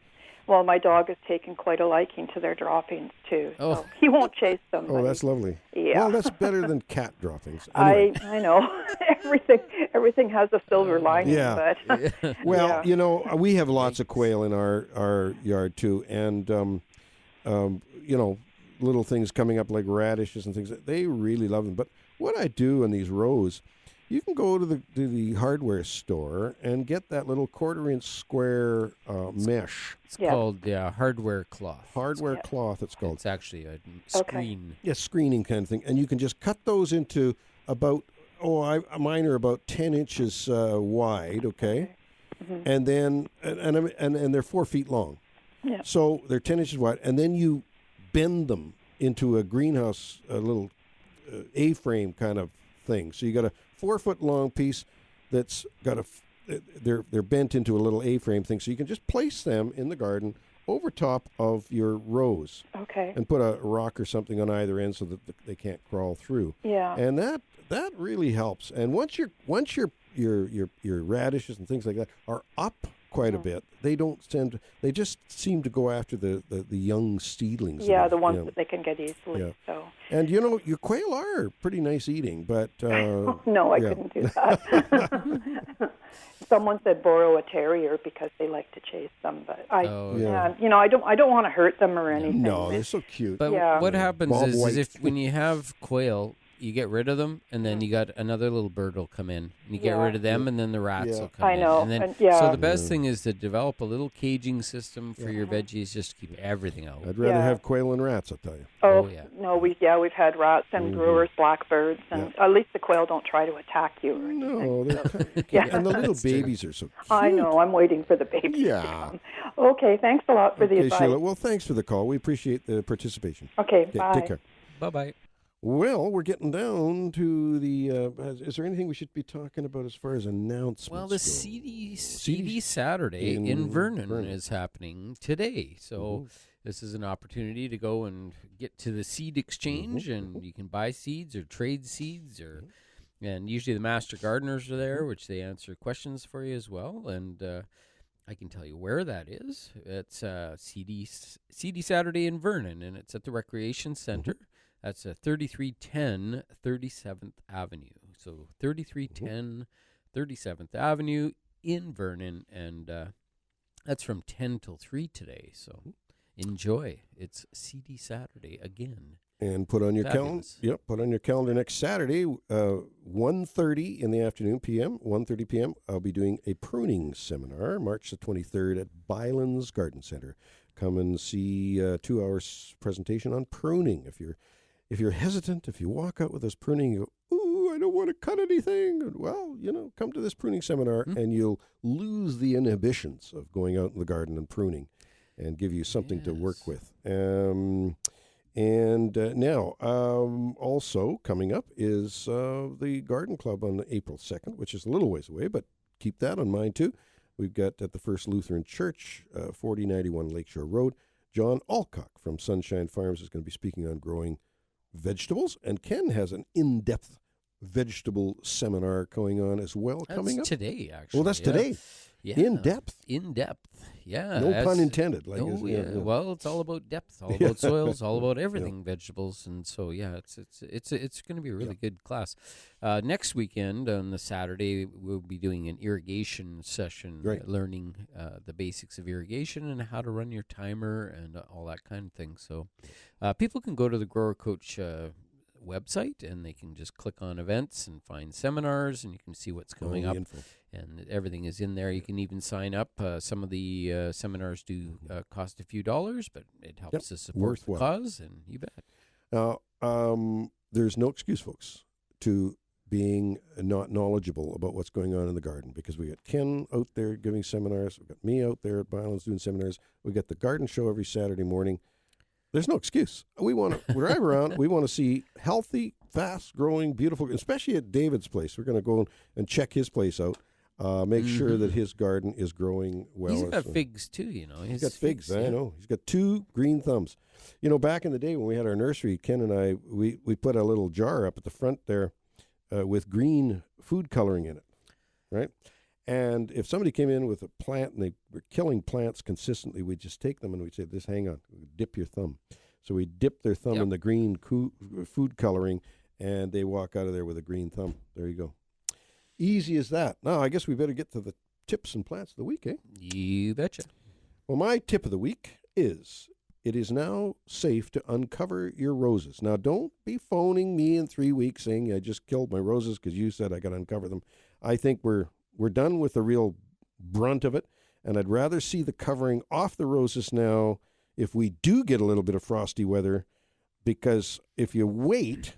Well, my dog has taken quite a liking to their droppings, too. Oh. So he won't chase them. Oh, that's lovely. Yeah. Well, that's better than cat droppings. Anyway. I know. Everything has a silver lining. Yeah. But well, you know, we have lots of quail in our yard, too. And, you know, little things coming up like radishes and things. They really love them. But what I do in these rows, you can go to the hardware store and get that little 1/4-inch square mesh. It's called hardware cloth. Hardware cloth, it's called. It's actually a screen. Yeah, screening kind of thing. And you can just cut those into about, mine are about 10 inches wide, okay? Mm-hmm. And then, and they're 4 feet long. Yeah. So they're 10 inches wide. And then you bend them into a greenhouse, a little A-frame kind of thing. So you got a 4-foot long piece that's got they're bent into a little A-frame thing. So you can just place them in the garden over top of your rows. Okay. And put a rock or something on either end so that they can't crawl through. Yeah. And that really helps. And once your radishes and things like that are up quite a bit, they just seem to go after the young seedlings. Yeah, the ones that they can get easily. Yeah. So. And you know, your quail are pretty nice eating, but no, I couldn't do that. Someone said borrow a terrier because they like to chase them, but you know, I don't want to hurt them or anything. No, they're so cute. But what happens is if when you have quail, you get rid of them, and then you got another little bird will come in. And you get rid of them, and then the rats will come in. I know. And then, so the best thing is to develop a little caging system for your veggies, just to keep everything out. I'd rather have quail than rats, I'll tell you. Oh yeah. No, we've had rats and brewers, blackbirds, and at least the quail don't try to attack you. Or no, they're and the little babies are so cute. I know. I'm waiting for the babies. Yeah. Okay. Thanks a lot for the advice. Sheila. Well, thanks for the call. We appreciate the participation. Okay. Bye. Take care. Bye-bye. Well, we're getting down to the. Is there anything we should be talking about as far as announcements? Well, the CD Saturday in Vernon is happening today. So this is an opportunity to go and get to the seed exchange, and you can buy seeds or trade seeds, and usually the master gardeners are there, which they answer questions for you as well. And I can tell you where that is. It's CD Saturday in Vernon, and it's at the Recreation Center. That's 3310 37th Avenue. So 3310 37th Avenue in Vernon, and that's from 10 till 3 today. So enjoy. It's CD Saturday again. And put on your calendar. Yep, put on your calendar next Saturday, 1:30 in the afternoon, 1:30 p.m. I'll be doing a pruning seminar, March the 23rd at Bylands Garden Center. Come and see a 2-hour presentation on pruning. If you're hesitant, if you walk out with this pruning, you go, ooh, I don't want to cut anything. Well, you know, come to this pruning seminar and you'll lose the inhibitions of going out in the garden and pruning and give you something to work with. Now, also coming up is the Garden Club on April 2nd, which is a little ways away, but keep that in mind too. We've got at the First Lutheran Church, 4091 Lakeshore Road, John Alcock from Sunshine Farms is going to be speaking on growing vegetables, and Ken has an in-depth vegetable seminar going on as well. Coming up today, actually. Well, that's today. Yeah. In depth. Yeah. No pun intended. Well, it's all about depth, all about soils, all about everything, vegetables, and so it's going to be a really good class. Next weekend on the Saturday, we'll be doing an irrigation session, learning the basics of irrigation and how to run your timer and all that kind of thing. So, people can go to the Grower Coach website and they can just click on events and find seminars, and you can see what's coming up. And everything is in there. You can even sign up. Some of the seminars do cost a few dollars, but it helps to support the cause, and you bet. Now, there's no excuse, folks, to being not knowledgeable about what's going on in the garden, because we got Ken out there giving seminars. We've got me out there at Bylands doing seminars. We got the garden show every Saturday morning. There's no excuse. We want to drive around. We want to see healthy, fast-growing, beautiful, especially at David's place. We're going to go and check his place out. Make sure that his garden is growing well. He's got figs too, you know. He's got figs, I know. He's got 2 green thumbs. You know, back in the day when we had our nursery, Ken and I, we put a little jar up at the front there with green food coloring in it, right? And if somebody came in with a plant and they were killing plants consistently, we'd just take them and we'd say, "This, hang on, dip your thumb." So we dip their thumb in the green food coloring, and they walk out of there with a green thumb. There you go. Easy as that. Now, I guess we better get to the tips and plants of the week, eh? You betcha. Well, my tip of the week is, it is now safe to uncover your roses. Now, don't be phoning me in 3 weeks saying I just killed my roses because you said I got to uncover them. I think we're done with the real brunt of it, and I'd rather see the covering off the roses now if we do get a little bit of frosty weather, because if you wait,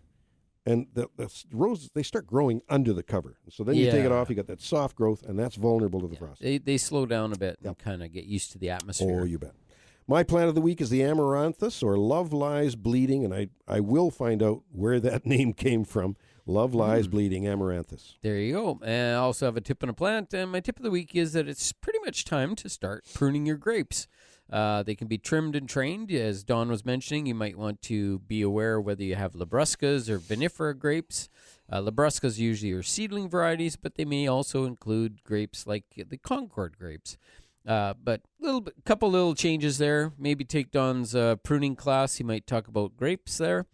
and the roses, they start growing under the cover. So then you take it off, you got that soft growth, and that's vulnerable to the frost. They slow down a bit and kind of get used to the atmosphere. Oh, you bet. My plant of the week is the amaranthus, or Love Lies Bleeding, and I will find out where that name came from. Love Lies Bleeding, amaranthus. There you go. And I also have a tip on a plant, and my tip of the week is that it's pretty much time to start pruning your grapes. They can be trimmed and trained. As Dawn was mentioning, you might want to be aware whether you have Labruscas or vinifera grapes. Labruscas usually are seedling varieties, but they may also include grapes like the Concord grapes. But couple little changes there. Maybe take Dawn's pruning class. He might talk about grapes there.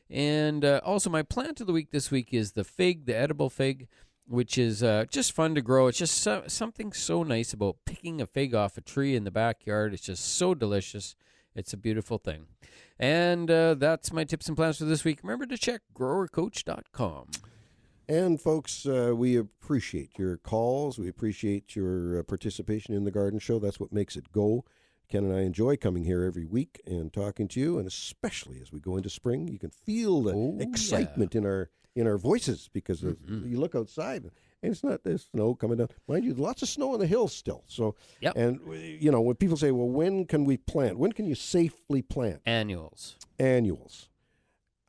And also my plant of the week this week is the fig, the edible fig, which is just fun to grow. It's just something so nice about picking a fig off a tree in the backyard. It's just so delicious. It's a beautiful thing. And that's my tips and plans for this week. Remember to check growercoach.com. And folks, we appreciate your calls. We appreciate your participation in the garden show. That's what makes it go. Ken and I enjoy coming here every week and talking to you, and especially as we go into spring, you can feel the excitement in our voices, because you look outside and there's snow coming down. Mind you, lots of snow on the hills still. So, and you know, when people say, "Well, when can we plant? When can you safely plant?" Annuals.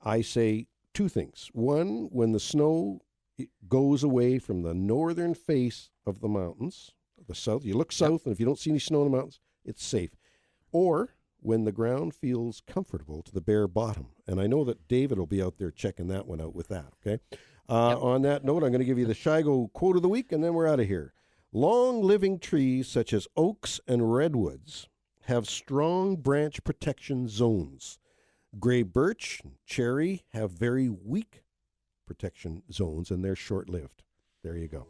I say 2 things. One, when the snow goes away from the northern face of the mountains, the south. You look south, and if you don't see any snow in the mountains, it's safe. Or when the ground feels comfortable to the bare bottom. And I know that David will be out there checking that one out with that, okay? On that note, I'm going to give you the Shigo quote of the week, and then we're out of here. Long-living trees such as oaks and redwoods have strong branch protection zones. Gray birch and cherry have very weak protection zones, and they're short-lived. There you go.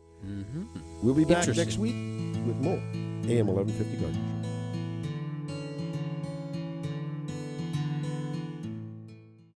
We'll be back next week with more AM 1150 Garden Show.